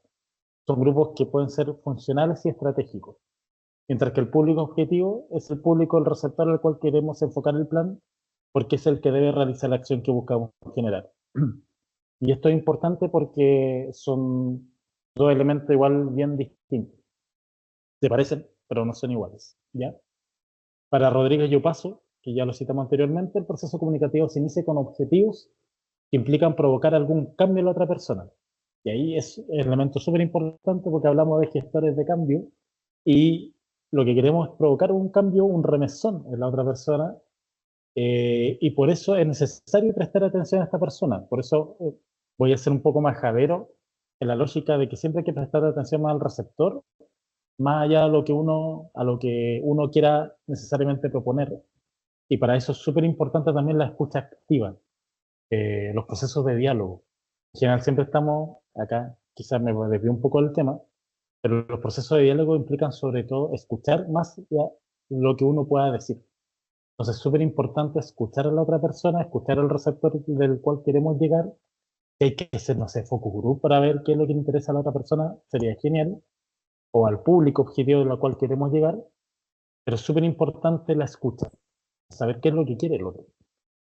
son grupos que pueden ser funcionales y estratégicos. Mientras que el público objetivo es el público, el receptor al cual queremos enfocar el plan, porque es el que debe realizar la acción que buscamos generar. Y esto es importante porque son dos elementos igual bien distintos. Se parecen, pero no son iguales, ¿ya? Para Rodríguez Yupazo, que ya lo citamos anteriormente, el proceso comunicativo se inicia con objetivos que implican provocar algún cambio en la otra persona. Y ahí es un elemento súper importante porque hablamos de gestores de cambio y lo que queremos es provocar un cambio, un remesón en la otra persona, y por eso es necesario prestar atención a esta persona. Por eso voy a ser un poco más javero en la lógica de que siempre hay que prestar atención más al receptor, más allá de a lo que uno quiera necesariamente proponer. Y para eso es súper importante también la escucha activa, los procesos de diálogo. En general siempre estamos acá, quizás me desvío un poco del tema, pero los procesos de diálogo implican sobre todo escuchar más allá lo que uno pueda decir. Entonces es súper importante escuchar a la otra persona, escuchar al receptor del cual queremos llegar. Si hay que hacer, no sé, focus group para ver qué es lo que le interesa a la otra persona, sería genial. O al público objetivo del cual queremos llegar. Pero es súper importante la escucha, saber qué es lo que quiere el otro.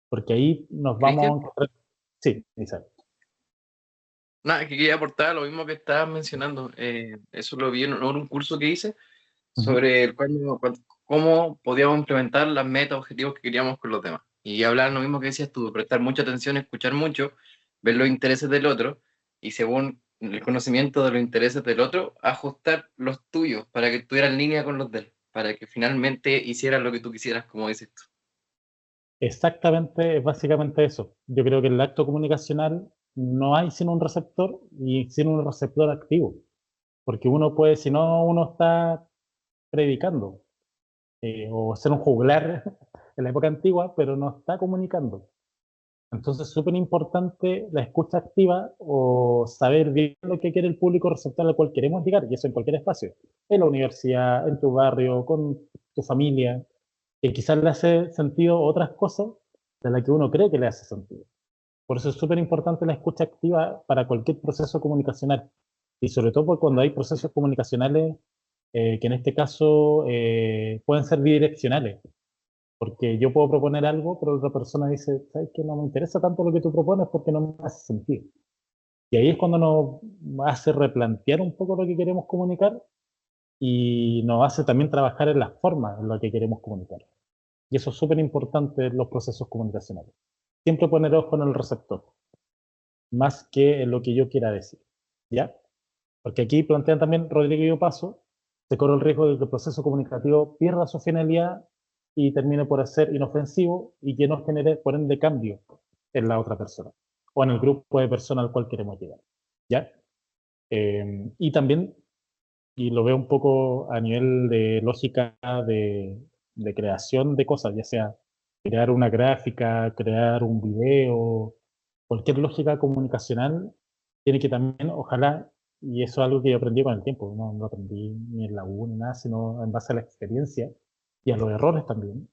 Porque ahí nos vamos a Cristian, encontrar. Sí, Isaac. nada, que quería aportar lo mismo que estabas mencionando. Eso lo vi en un curso que hice Ujú. sobre cómo podíamos implementar las metas, objetivos que queríamos con los demás. Y hablar lo mismo que decías tú, prestar mucha atención, escuchar mucho, ver los intereses del otro y según el conocimiento de los intereses del otro, ajustar los tuyos para que estuvieran en línea con los de él, para que finalmente hicieran lo que tú quisieras, como dices tú. Exactamente, es básicamente eso. Yo creo que el acto comunicacional no hay sin un receptor y sin un receptor activo. Porque uno puede, si no, uno está predicando o ser un juglar en la época antigua, pero no está comunicando. Entonces, súper importante la escucha activa o saber bien lo que quiere el público receptor al cual queremos llegar, y eso en cualquier espacio, en la universidad, en tu barrio, con tu familia, que quizás le hace sentido otras cosas de las que uno cree que le hace sentido. Por eso es súper importante la escucha activa para cualquier proceso comunicacional, y sobre todo porque cuando hay procesos comunicacionales que en este caso pueden ser bidireccionales. Porque yo puedo proponer algo, pero otra persona dice, ¿sabes qué? No me interesa tanto lo que tú propones porque no me hace sentido. Y ahí es cuando nos hace replantear un poco lo que queremos comunicar y nos hace también trabajar en las formas en las que queremos comunicar. Y eso es súper importante en los procesos comunicacionales. Siempre poner ojo en el receptor, más que en lo que yo quiera decir. ¿Ya? Porque aquí plantean también, Rodrigo y yo paso, se corre el riesgo de que el proceso comunicativo pierda su finalidad y termine por ser inofensivo y que no genere, por ende, cambio en la otra persona o en el grupo de personas al cual queremos llegar. ¿Ya? Y también, y lo veo un poco a nivel de lógica de creación de cosas, ya sea crear una gráfica, crear un video, cualquier lógica comunicacional tiene que también, ojalá, y eso es algo que yo aprendí con el tiempo, no lo aprendí ni en la U ni nada, sino en base a la experiencia y a los errores también,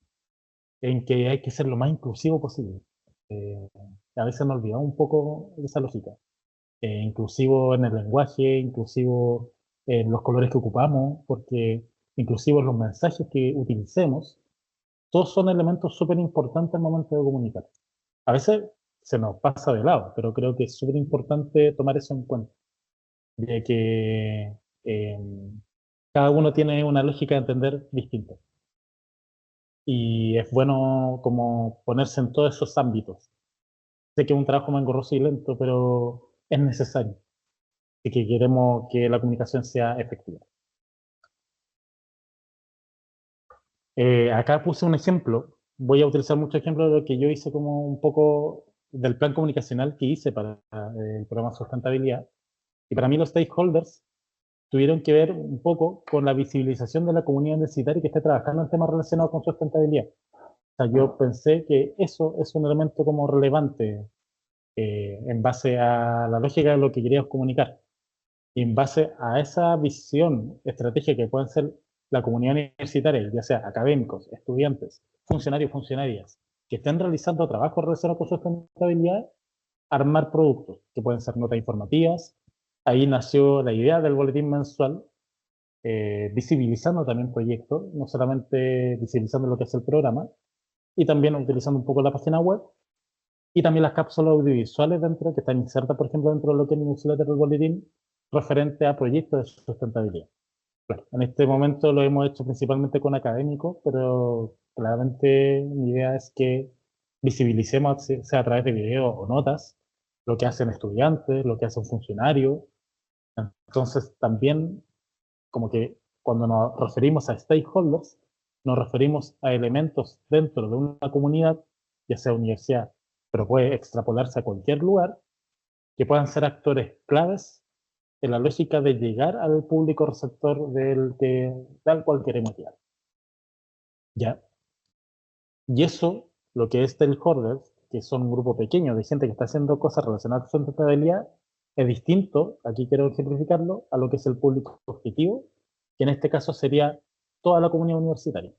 en que hay que ser lo más inclusivo posible. Eh, a veces nos olvidamos un poco de esa lógica. Inclusivo en el lenguaje, inclusivo en los colores que ocupamos, porque inclusivo en los mensajes que utilicemos, todos son elementos súper importantes al momento de comunicar. A veces se nos pasa de lado, pero creo que es súper importante tomar eso en cuenta, de que eh, cada uno tiene una lógica de entender distinta. Y es bueno como ponerse en todos esos ámbitos. Sé que es un trabajo más engorroso y lento, pero es necesario y que queremos que la comunicación sea efectiva. Acá puse un ejemplo, voy a utilizar muchos ejemplos de lo que yo hice como un poco del plan comunicacional que hice para el programa de sustentabilidad. Y para mí los stakeholders tuvieron que ver un poco con la visibilización de la comunidad universitaria que esté trabajando en temas relacionados con sustentabilidad. O sea, yo pensé que eso es un elemento como relevante en base a la lógica de lo que queríamos comunicar. Y en base a esa visión, estrategia que pueden ser la comunidad universitaria, ya sea académicos, estudiantes, funcionarios, funcionarias, que estén realizando trabajos relacionados con sustentabilidad, armar productos, que pueden ser notas informativas, ahí nació la idea del boletín mensual, visibilizando también proyectos, no solamente visibilizando lo que es el programa, y también utilizando un poco la página web, y también las cápsulas audiovisuales dentro, que están insertas, por ejemplo, dentro de lo que es el newsletter del boletín, referente a proyectos de sustentabilidad. Claro, en este momento lo hemos hecho principalmente con académicos, pero claramente mi idea es que visibilicemos, sea a través de videos o notas, lo que hacen estudiantes, lo que hacen funcionarios. Entonces, también, como que cuando nos referimos a stakeholders, nos referimos a elementos dentro de una comunidad, ya sea universidad, pero puede extrapolarse a cualquier lugar, que puedan ser actores claves en la lógica de llegar al público receptor del cual queremos llegar. ¿Ya? Y eso, lo que es stakeholders, que son un grupo pequeño de gente que está haciendo cosas relacionadas con sustentabilidad, es distinto, aquí quiero ejemplificarlo, a lo que es el público objetivo, que en este caso sería toda la comunidad universitaria.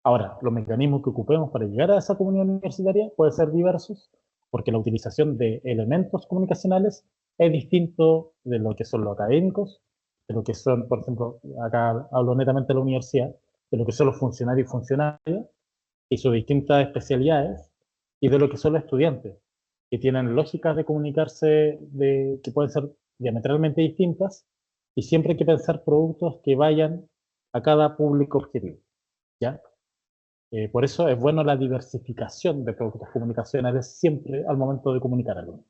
Ahora, los mecanismos que ocupemos para llegar a esa comunidad universitaria pueden ser diversos, porque la utilización de elementos comunicacionales es distinto de lo que son los académicos, de lo que son, por ejemplo, acá hablo netamente de la universidad, de lo que son los funcionarios y funcionarias y sus distintas especialidades, y de lo que son los estudiantes, que tienen lógicas de comunicarse que pueden ser diametralmente distintas, y siempre hay que pensar productos que vayan a cada público objetivo, ¿ya? Por eso es bueno la diversificación de productos comunicacionales siempre al momento de comunicar algo.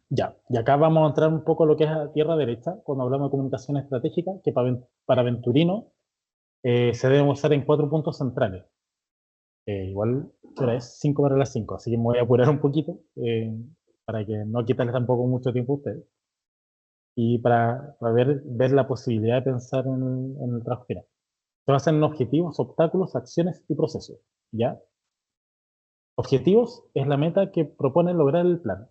Ya, y acá vamos a entrar un poco a lo que es a tierra derecha, cuando hablamos de comunicación estratégica, que para Venturino se deben usar en 4 puntos centrales. Igual, ahora es 5 para las 5, así que me voy a apurar un poquito para que no quitarles tampoco mucho tiempo a ustedes. Y para ver la posibilidad de pensar en el trabajo final. Se basan en objetivos, obstáculos, acciones y procesos. ¿Ya? Objetivos es la meta que propone lograr el plan.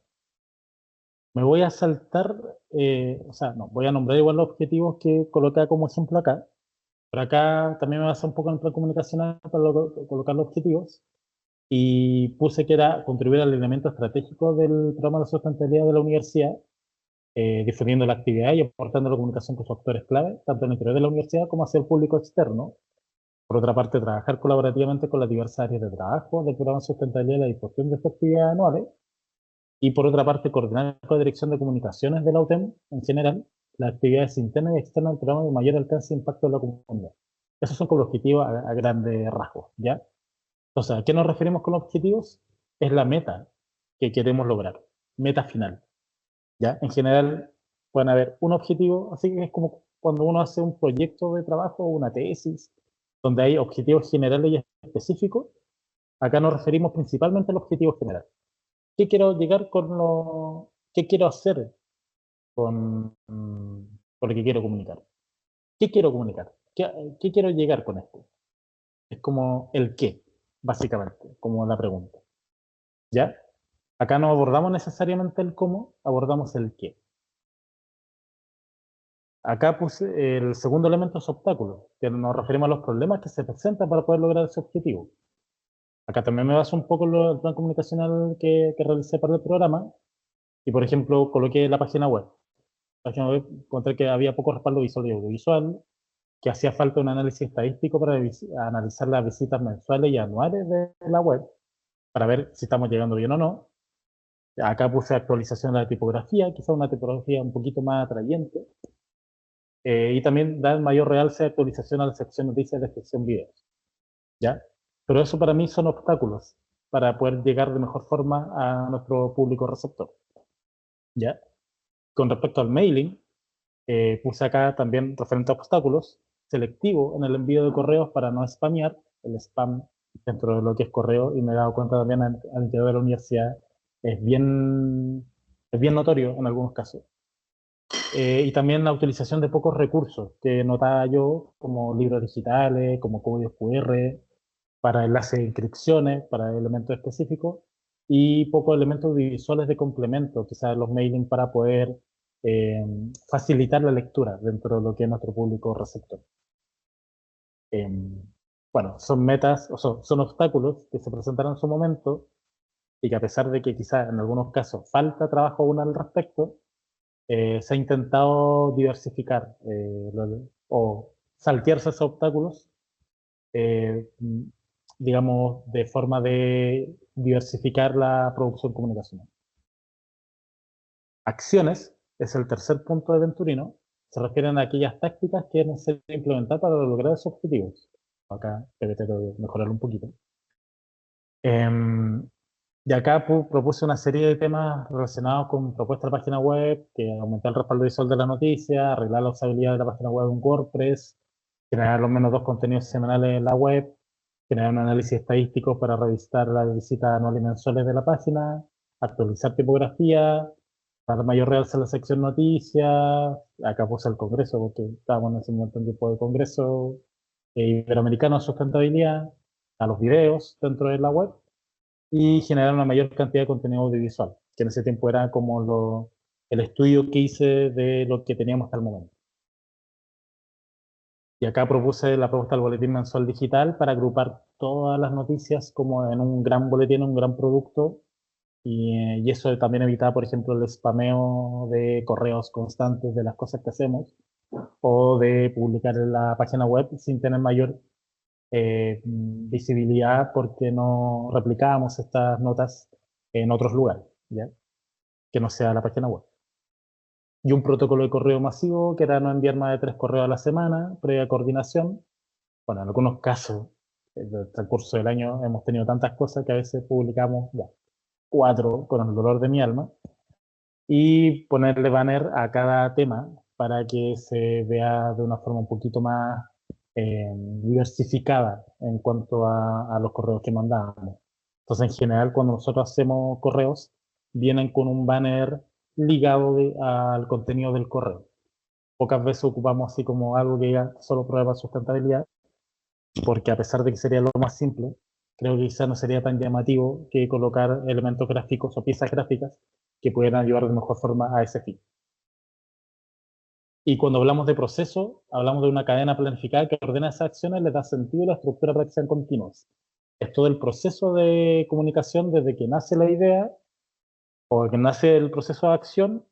Me voy a saltar, o sea, no, voy a nombrar igual los objetivos que coloqué como ejemplo acá, pero acá también me basé un poco en el plan comunicacional para colocar los objetivos y puse que era contribuir al elemento estratégico del programa de sustentabilidad de la universidad, difundiendo la actividad y aportando la comunicación con sus actores clave, tanto en el interior de la universidad como hacia el público externo. Por otra parte, trabajar colaborativamente con las diversas áreas de trabajo del programa de sustentabilidad y la difusión de estas actividades anuales. Y por otra parte, coordinar con la Dirección de Comunicaciones de la UTEM, en general, las actividades internas y externas del programa de mayor alcance e impacto en la comunidad. Esos son como objetivos a grandes rasgos, ¿ya? Entonces, ¿a qué nos referimos con objetivos? Es la meta que queremos lograr, meta final, ¿ya? En general, pueden haber un objetivo, así que es como cuando uno hace un proyecto de trabajo o una tesis, donde hay objetivos generales y específicos. Acá nos referimos principalmente al objetivo general. ¿Qué quiero llegar qué quiero hacer con lo que quiero comunicar? ¿Qué quiero comunicar? ¿Qué quiero llegar con esto? Es como el qué, básicamente, como la pregunta. ¿Ya? Acá no abordamos necesariamente el cómo, abordamos el qué. Acá puse el segundo elemento es obstáculo, que nos referimos a los problemas que se presentan para poder lograr ese objetivo. Acá también me baso un poco en el plan comunicacional que realicé para el programa, y por ejemplo coloqué la página web. La página web encontré que había poco respaldo visual y audiovisual, que hacía falta un análisis estadístico para analizar las visitas mensuales y anuales de la web, para ver si estamos llegando bien o no. Acá puse actualización de la tipografía, quizá una tipografía un poquito más atrayente. Y también dar mayor realce de actualización a la sección noticias de descripción videos. ¿Ya? Pero eso para mí son obstáculos para poder llegar de mejor forma a nuestro público receptor. ¿Ya? Con respecto al mailing, puse acá también referente a obstáculos, selectivo en el envío de correos para no spamear el spam dentro de lo que es correo, y me he dado cuenta también al interior de la universidad, es bien notorio en algunos casos. Y también la utilización de pocos recursos que notaba yo, como libros digitales, como códigos QR, para enlaces de inscripciones, para elementos específicos, y pocos elementos visuales de complemento, quizás los mailing para poder eh, facilitar la lectura dentro de lo que es nuestro público receptor. Bueno, son metas, o son obstáculos que se presentarán en su momento, y que a pesar de que quizás en algunos casos falta trabajo aún al respecto, se ha intentado diversificar o saltearse esos obstáculos, digamos, de forma de diversificar la producción comunicacional. Acciones es el tercer punto de Venturino, se refieren a aquellas tácticas que es necesario implementar para lograr esos objetivos. Acá PPT debe mejorarlo un poquito. Y acá propuse una serie de temas relacionados con propuesta de la página web, que aumentar el respaldo visual de la noticia, arreglar la usabilidad de la página web en WordPress, generar al menos 2 contenidos semanales en la web, generar un análisis estadístico para revisitar las visitas anuales y mensuales de la página, actualizar tipografía, dar mayor realce a la sección noticias. Acá puse el congreso, porque estábamos en ese momento en tiempo de congreso iberoamericano de sustentabilidad, a los videos dentro de la web, y generar una mayor cantidad de contenido audiovisual, que en ese tiempo era como el estudio que hice de lo que teníamos hasta el momento. Y acá propuse la propuesta del boletín mensual digital para agrupar todas las noticias como en un gran boletín, un gran producto, y eso también evitaba, por ejemplo, el spameo de correos constantes de las cosas que hacemos, o de publicar en la página web sin tener mayor visibilidad porque no replicábamos estas notas en otros lugares, ¿ya? Que no sea la página web. Y un protocolo de correo masivo que era no enviar más de 3 correos a la semana, previa coordinación. Bueno, en algunos casos, en el transcurso del año hemos tenido tantas cosas que a veces publicamos ya 4 con el dolor de mi alma, y ponerle banner a cada tema para que se vea de una forma un poquito más diversificada en cuanto a los correos que mandamos. Entonces, en general, cuando nosotros hacemos correos, vienen con un banner ligado al contenido del correo. Pocas veces ocupamos así como algo que diga solo prueba de sustentabilidad, porque a pesar de que sería lo más simple, creo que quizás no sería tan llamativo que colocar elementos gráficos o piezas gráficas que pudieran ayudar de mejor forma a ese fin. Y cuando hablamos de proceso, hablamos de una cadena planificada que ordena esas acciones, les da sentido a la estructura para que sean continuas. Es todo el proceso de comunicación desde que nace la idea o que nace el proceso de acción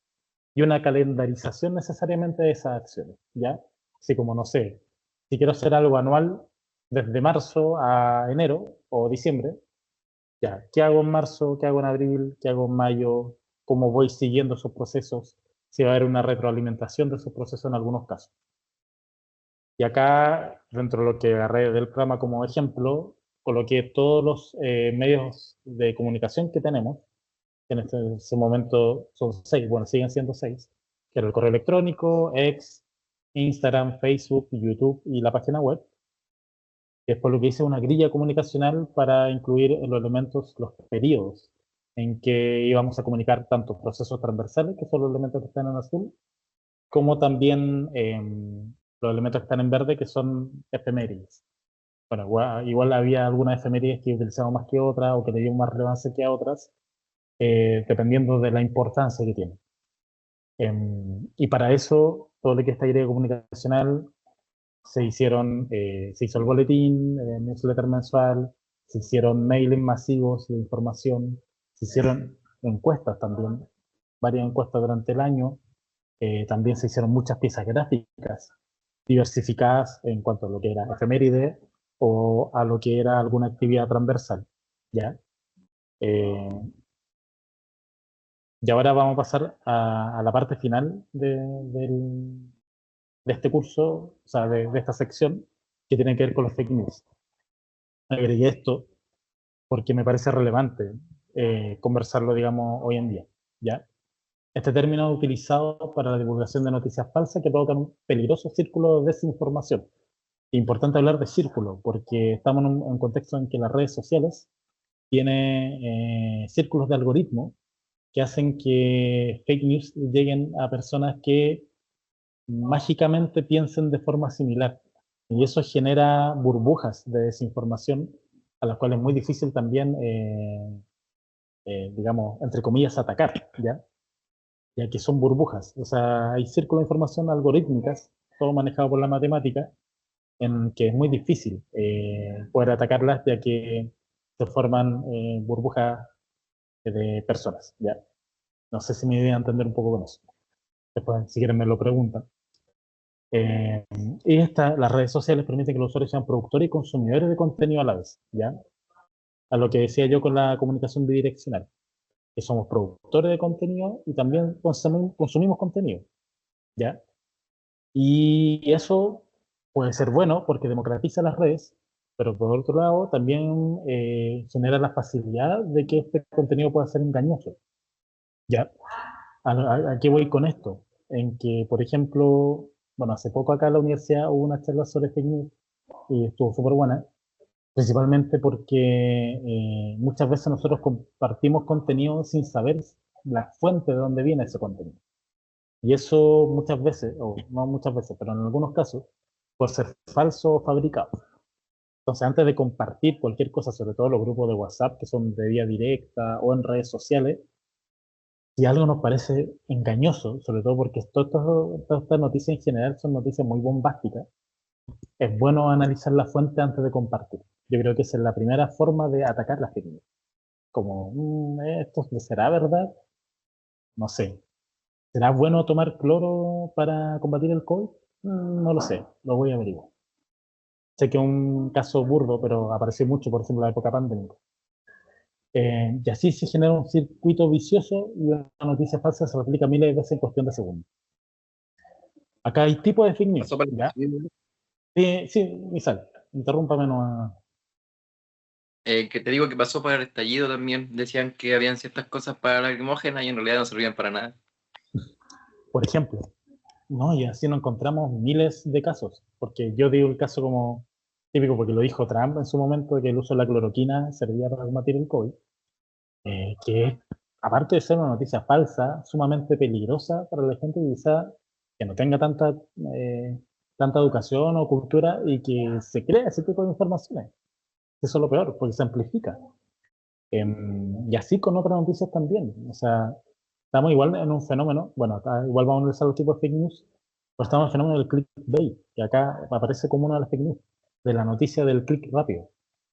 y una calendarización necesariamente de esas acciones, ¿ya? Así como, no sé, si quiero hacer algo anual desde marzo a enero o diciembre, ya, ¿qué hago en marzo? ¿Qué hago en abril? ¿Qué hago en mayo? ¿Cómo voy siguiendo esos procesos? Si va a haber una retroalimentación de esos procesos en algunos casos. Y acá, dentro de lo que agarré del programa como ejemplo, coloqué todos los medios de comunicación que tenemos, que en ese momento son 6, bueno, siguen siendo 6, que era el correo electrónico, X, Instagram, Facebook, YouTube y la página web. Después lo que hice una grilla comunicacional para incluir los elementos, los periodos en que íbamos a comunicar tanto procesos transversales, que son los elementos que están en azul, como también los elementos que están en verde, que son efemérides. Bueno, igual había algunas efemérides que utilizamos más que otras o que le dieron más relevancia que a otras, dependiendo de la importancia que tienen. Y para eso, todo lo que está grilla comunicacional se hizo el boletín, newsletter mensual, se hicieron mailing masivos de información, se hicieron encuestas también, varias encuestas durante el año, también se hicieron muchas piezas gráficas diversificadas en cuanto a lo que era efeméride o a lo que era alguna actividad transversal, ¿ya? Y ahora vamos a pasar a la parte final de este curso, o sea, de esta sección, que tiene que ver con los fake news. Agregué esto porque me parece relevante conversarlo, digamos, hoy en día, ¿ya? Este término es utilizado para la divulgación de noticias falsas que provocan un peligroso círculo de desinformación. Es importante hablar de círculo, porque estamos en un contexto en que las redes sociales tienen círculos de algoritmo que hacen que fake news lleguen a personas que mágicamente piensen de forma similar. Y eso genera burbujas de desinformación a las cuales es muy difícil también, digamos, entre comillas, atacar, ¿ya? Ya que son burbujas. O sea, hay círculos de información algorítmicas, todo manejado por la matemática, en que es muy difícil poder atacarlas, ya que se forman burbujas de personas, ¿ya? No sé si me voy a entender un poco con eso. Después, si quieren, me lo preguntan. Eh, las redes sociales permiten que los usuarios sean productores y consumidores de contenido a la vez, ¿ya? A lo que decía yo con la comunicación bidireccional, que somos productores de contenido y también consumimos contenido, ¿ya? Y eso puede ser bueno porque democratiza las redes, pero por otro lado también genera la facilidad de que este contenido pueda ser engañoso, ¿ya? ¿A qué voy con esto? En que, por ejemplo, bueno, hace poco acá en la universidad hubo una charla sobre fake news y estuvo súper buena, principalmente porque muchas veces nosotros compartimos contenido sin saber la fuente de dónde viene ese contenido. Y eso muchas veces, o no muchas veces, pero en algunos casos, puede ser falso o fabricado. Entonces, antes de compartir cualquier cosa, sobre todo los grupos de WhatsApp que son de vía directa o en redes sociales, si algo nos parece engañoso, sobre todo porque todas estas noticias en general son noticias muy bombásticas, es bueno analizar la fuente antes de compartir. Yo creo que esa es la primera forma de atacar las fake news. Como, ¿esto será verdad? No sé. ¿Será bueno tomar cloro para combatir el COVID? No lo sé, lo voy a averiguar. Sé que es un caso burdo, pero apareció mucho, por ejemplo, en la época pandémica. Y así se genera un circuito vicioso y una noticia falsa se replica miles de veces en cuestión de segundos. Acá hay tipos de fake news, Pasó para el ¿ya? estallido, Sí, sí, Misal, interrúmpame no. que te digo que pasó para el estallido también. Decían que habían ciertas cosas para lacrimógenas y en realidad no servían para nada. Por ejemplo, no, y así nos encontramos miles de casos, porque yo digo el caso como típico, porque lo dijo Trump en su momento, de que el uso de la cloroquina servía para combatir el COVID, que aparte de ser una noticia falsa, sumamente peligrosa para la gente quizá que no tenga tanta educación o cultura y que se crea ese tipo de informaciones. Eso es lo peor, porque se amplifica. Y así con otras noticias también. O sea, estamos igual en un fenómeno, bueno, acá igual vamos a analizar los tipos de fake news, pero estamos en el fenómeno del clickbait, que acá aparece como una de las fake news, de la noticia del click rápido.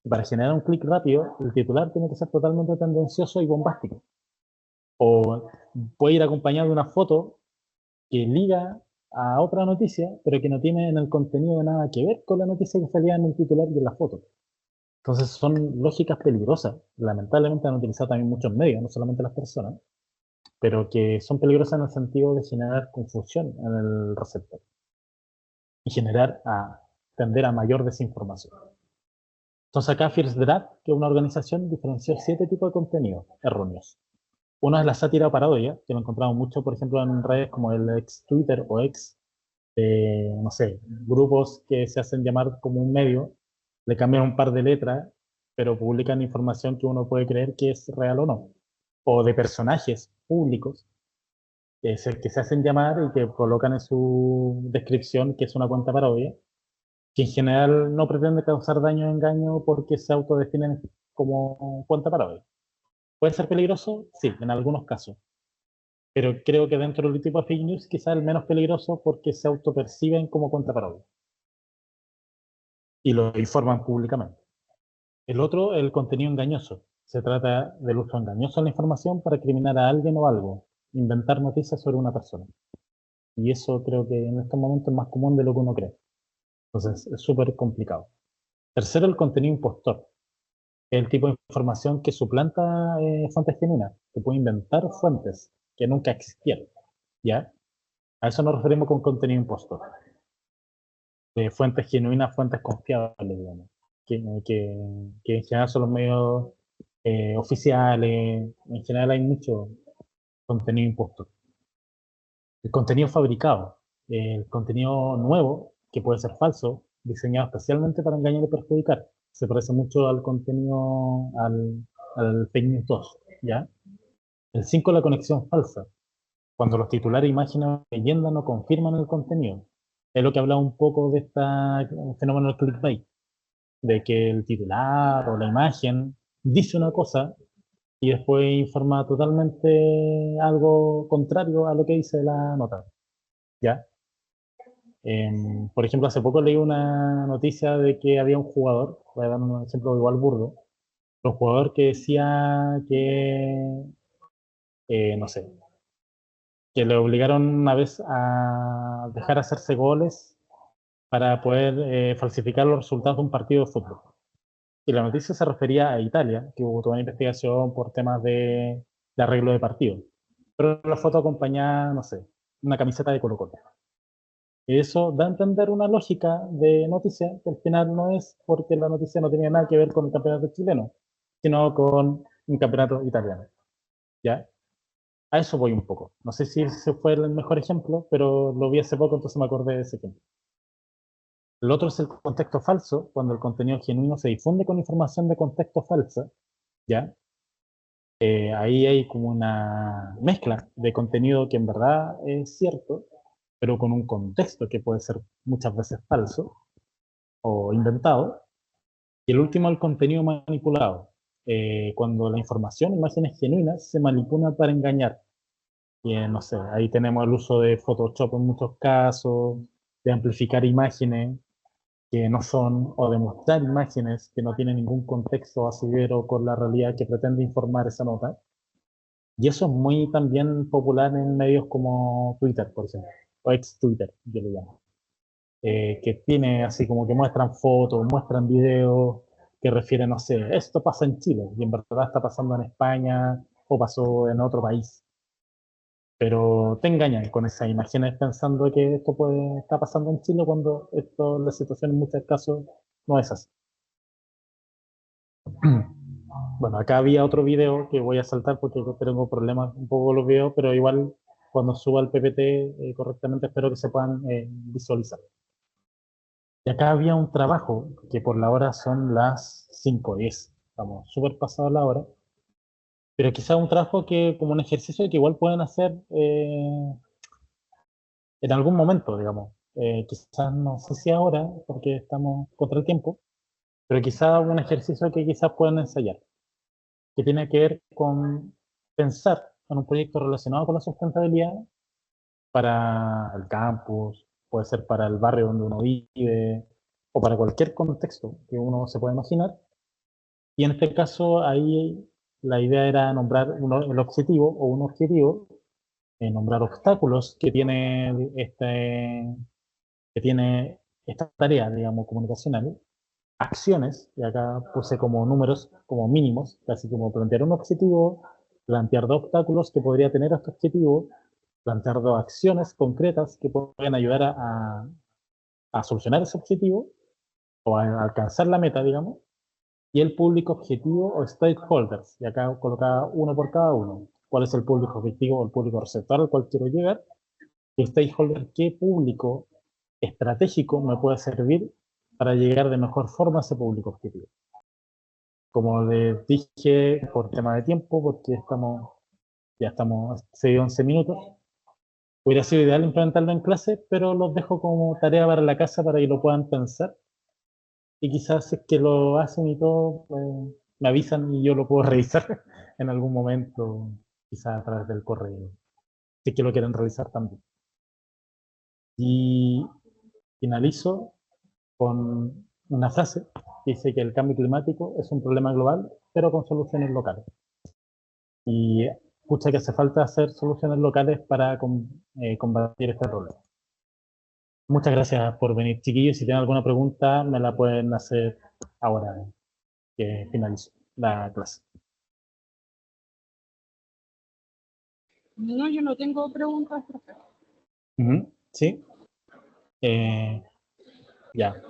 Y para generar un click rápido, el titular tiene que ser totalmente tendencioso y bombástico. O puede ir acompañado de una foto que liga a otra noticia, pero que no tiene en el contenido nada que ver con la noticia que salía en el titular y en la foto. Entonces son lógicas peligrosas. Lamentablemente han utilizado también muchos medios, no solamente las personas, pero que son peligrosas en el sentido de generar confusión en el receptor y tender a mayor desinformación. Entonces acá First Draft, que es una organización, diferenció 7 tipos de contenidos erróneos. Uno es la sátira o parodia, que lo encontramos mucho, por ejemplo, en redes como el ex Twitter o ex, no sé, grupos que se hacen llamar como un medio, le cambian un par de letras, pero publican información que uno puede creer que es real o no. O de personajes públicos que se hacen llamar y que colocan en su descripción que es una cuenta parodia, que en general no pretende causar daño o engaño porque se autodefinen como cuenta parodia. ¿Puede ser peligroso? Sí, en algunos casos. Pero creo que dentro del tipo de fake news quizá el menos peligroso porque se autoperciben como cuenta parodia y lo informan públicamente. El otro, el contenido engañoso. Se trata del uso engañoso de la información para criminar a alguien o algo, inventar noticias sobre una persona. Y eso creo que en estos momentos es más común de lo que uno cree. Entonces es súper complicado. Tercero, el contenido impostor. Es el tipo de información que suplanta fuentes genuinas, que puede inventar fuentes que nunca existieron. ¿Ya? A eso nos referimos con contenido impostor. De fuentes genuinas, fuentes confiables, digamos. Que en general son los medios oficiales. En general hay mucho contenido impostor. El contenido fabricado. El contenido nuevo, que puede ser falso, diseñado especialmente para engañar y perjudicar. Se parece mucho al contenido, al fake news 2, ¿ya? El 5, la conexión falsa. Cuando los titulares, imágenes o leyendas no confirman el contenido. Es lo que hablaba un poco de este fenómeno del clickbait, de que el titular o la imagen dice una cosa y después informa totalmente algo contrario a lo que dice la nota, ¿ya? Por ejemplo, hace poco leí una noticia de que había un jugador, voy a dar un ejemplo igual burdo, un jugador que decía que, no sé, que le obligaron una vez a dejar hacerse goles para poder falsificar los resultados de un partido de fútbol. Y la noticia se refería a Italia, que hubo toda una investigación por temas de arreglo de partido. Pero la foto acompañaba, no sé, una camiseta de Colo-Colo. Y eso da a entender una lógica de noticia que al final no es porque la noticia no tenía nada que ver con el campeonato chileno, sino con un campeonato italiano. ¿Ya? A eso voy un poco. No sé si ese fue el mejor ejemplo, pero lo vi hace poco, entonces me acordé de ese ejemplo. El otro es el contexto falso, cuando el contenido genuino se difunde con información de contexto falsa, ¿ya? Ahí hay como una mezcla de contenido que en verdad es cierto, pero con un contexto que puede ser muchas veces falso o inventado. Y el último, el contenido manipulado, cuando la información, imágenes genuinas, se manipulan para engañar. Y no sé, ahí tenemos el uso de Photoshop en muchos casos, de amplificar imágenes que no son, o de mostrar imágenes que no tienen ningún contexto asidero con la realidad que pretende informar esa nota. Y eso es muy también popular en medios como Twitter, por ejemplo, o ex-Twitter, yo lo llamo. Que tiene así como que muestran fotos, muestran videos que refieren, no sé, esto pasa en Chile, y en verdad está pasando en España o pasó en otro país. Pero te engañan con esas imágenes pensando que esto puede estar pasando en Chile cuando esto, la situación en muchos casos no es así. Bueno, acá había otro video que voy a saltar porque tengo problemas un poco con los videos, pero igual cuando suba el PPT correctamente espero que se puedan visualizar. Y acá había un trabajo que por la hora son las 5:10, estamos súper pasados la hora, pero quizás un trabajo que como un ejercicio que igual pueden hacer en algún momento, digamos. Quizás no sé si ahora, porque estamos contra el tiempo, pero quizás un ejercicio que quizás puedan ensayar, que tiene que ver con pensar en un proyecto relacionado con la sustentabilidad para el campus, puede ser para el barrio donde uno vive, o para cualquier contexto que uno se pueda imaginar. Y en este caso, ahí la idea era nombrar el objetivo o un objetivo, nombrar obstáculos que tiene esta tarea, digamos, comunicacional, acciones, y acá puse como números, como mínimos, casi como plantear un objetivo, plantear dos obstáculos que podría tener este objetivo, plantear dos acciones concretas que pueden ayudar a solucionar ese objetivo o a alcanzar la meta, digamos, y el público objetivo o stakeholders, y acá colocaba uno por cada uno. ¿Cuál es el público objetivo o el público receptor al cual quiero llegar? Y stakeholder, ¿qué público estratégico me puede servir para llegar de mejor forma a ese público objetivo? Como les dije, por tema de tiempo, porque ya estamos hace 11 minutos, hubiera sido ideal implementarlo en clase, pero los dejo como tarea para la casa para que lo puedan pensar. Y quizás si es que lo hacen y todo, pues, me avisan y yo lo puedo revisar en algún momento, quizás a través del correo, si es que lo quieren revisar también. Y finalizo con una frase que dice que el cambio climático es un problema global, pero con soluciones locales. Y escucha que hace falta hacer soluciones locales para combatir este problema. Muchas gracias por venir, chiquillos. Si tienen alguna pregunta, me la pueden hacer ahora que finalizo la clase. No, yo no tengo preguntas, profe. ¿Sí? Ya.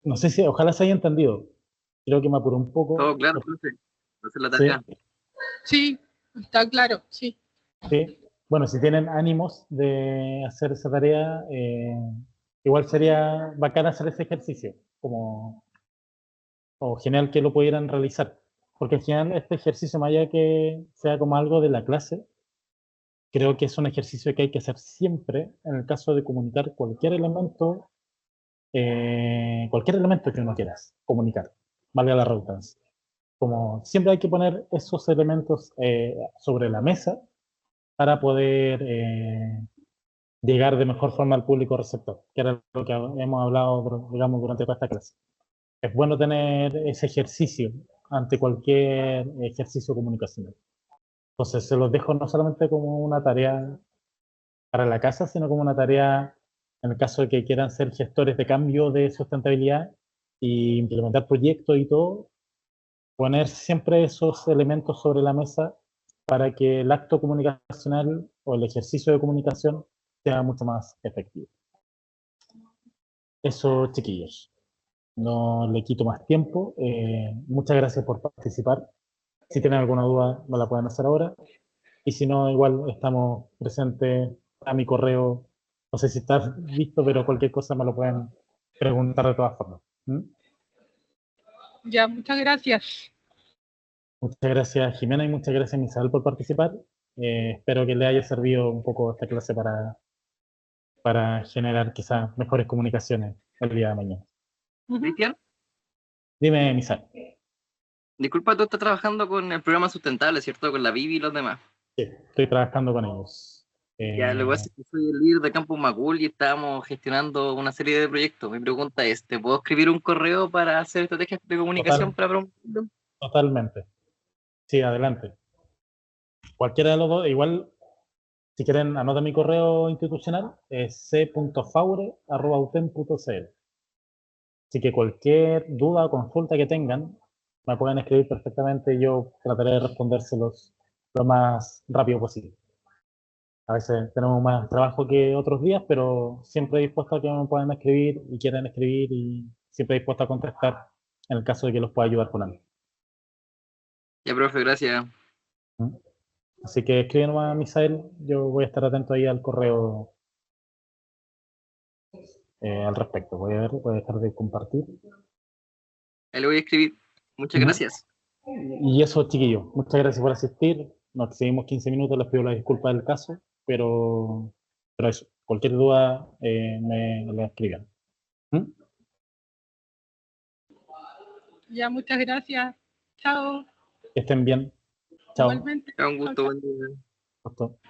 No sé si, ojalá se haya entendido. Creo que me apuró un poco. Todo claro, profe. Hacer la Sí, tarea. Sí, está claro, sí. sí. Bueno, si tienen ánimos de hacer esa tarea, igual sería bacán hacer ese ejercicio, como, o genial que lo pudieran realizar. Porque al final este ejercicio, más allá que sea como algo de la clase, creo que es un ejercicio que hay que hacer siempre en el caso de comunicar cualquier elemento que uno quieras comunicar, valga la redundancia. Como siempre hay que poner esos elementos sobre la mesa para poder llegar de mejor forma al público receptor, que era lo que hemos hablado, digamos, durante toda esta clase. Es bueno tener ese ejercicio ante cualquier ejercicio comunicacional. Entonces se los dejo no solamente como una tarea para la casa, sino como una tarea en el caso de que quieran ser gestores de cambio de sustentabilidad e implementar proyectos y todo, poner siempre esos elementos sobre la mesa para que el acto comunicacional o el ejercicio de comunicación sea mucho más efectivo. Eso, chiquillos. No le quito más tiempo. Muchas gracias por participar. Si tienen alguna duda, me la pueden hacer ahora. Y si no, igual estamos presentes a mi correo. No sé si está listo, pero cualquier cosa me lo pueden preguntar de todas formas. ¿Mm? Ya, muchas gracias. Muchas gracias, Jimena, y muchas gracias, Misael, por participar. Espero que le haya servido un poco esta clase para generar quizás mejores comunicaciones el día de mañana. Cristian, Dime, Misael. disculpa, tú estás trabajando con el programa sustentable, ¿cierto? Con la Bibi y los demás. Sí, estoy trabajando con ellos. Ya, lo que pasa es que soy el líder de Campus Macul y estábamos gestionando una serie de proyectos. Mi pregunta es, ¿te puedo escribir un correo para hacer estrategias de comunicación para promoverlo? Totalmente. Sí, adelante. Cualquiera de los dos, igual, si quieren, anota mi correo institucional, es c.faure@utem.cl. Así que cualquier duda o consulta que tengan, me pueden escribir perfectamente y yo trataré de respondérselos lo más rápido posible. A veces tenemos más trabajo que otros días, pero siempre dispuesto a que me puedan escribir y quieran escribir y siempre dispuesto a contestar en el caso de que los pueda ayudar con algo. Ya, profe, gracias. ¿Mm? Así que escriben a Misael, yo voy a estar atento ahí al correo al respecto. Voy a dejar de compartir. Ahí le voy a escribir. Muchas ¿Mm? gracias. Y eso, chiquillos, muchas gracias por asistir. Nos excedimos 15 minutos, les pido la disculpa del caso, pero eso, cualquier duda me la escriban. ¿Mm? Ya, muchas gracias. Chao. Que estén bien. Chao. Igualmente. Un gusto, buen día. Gusto.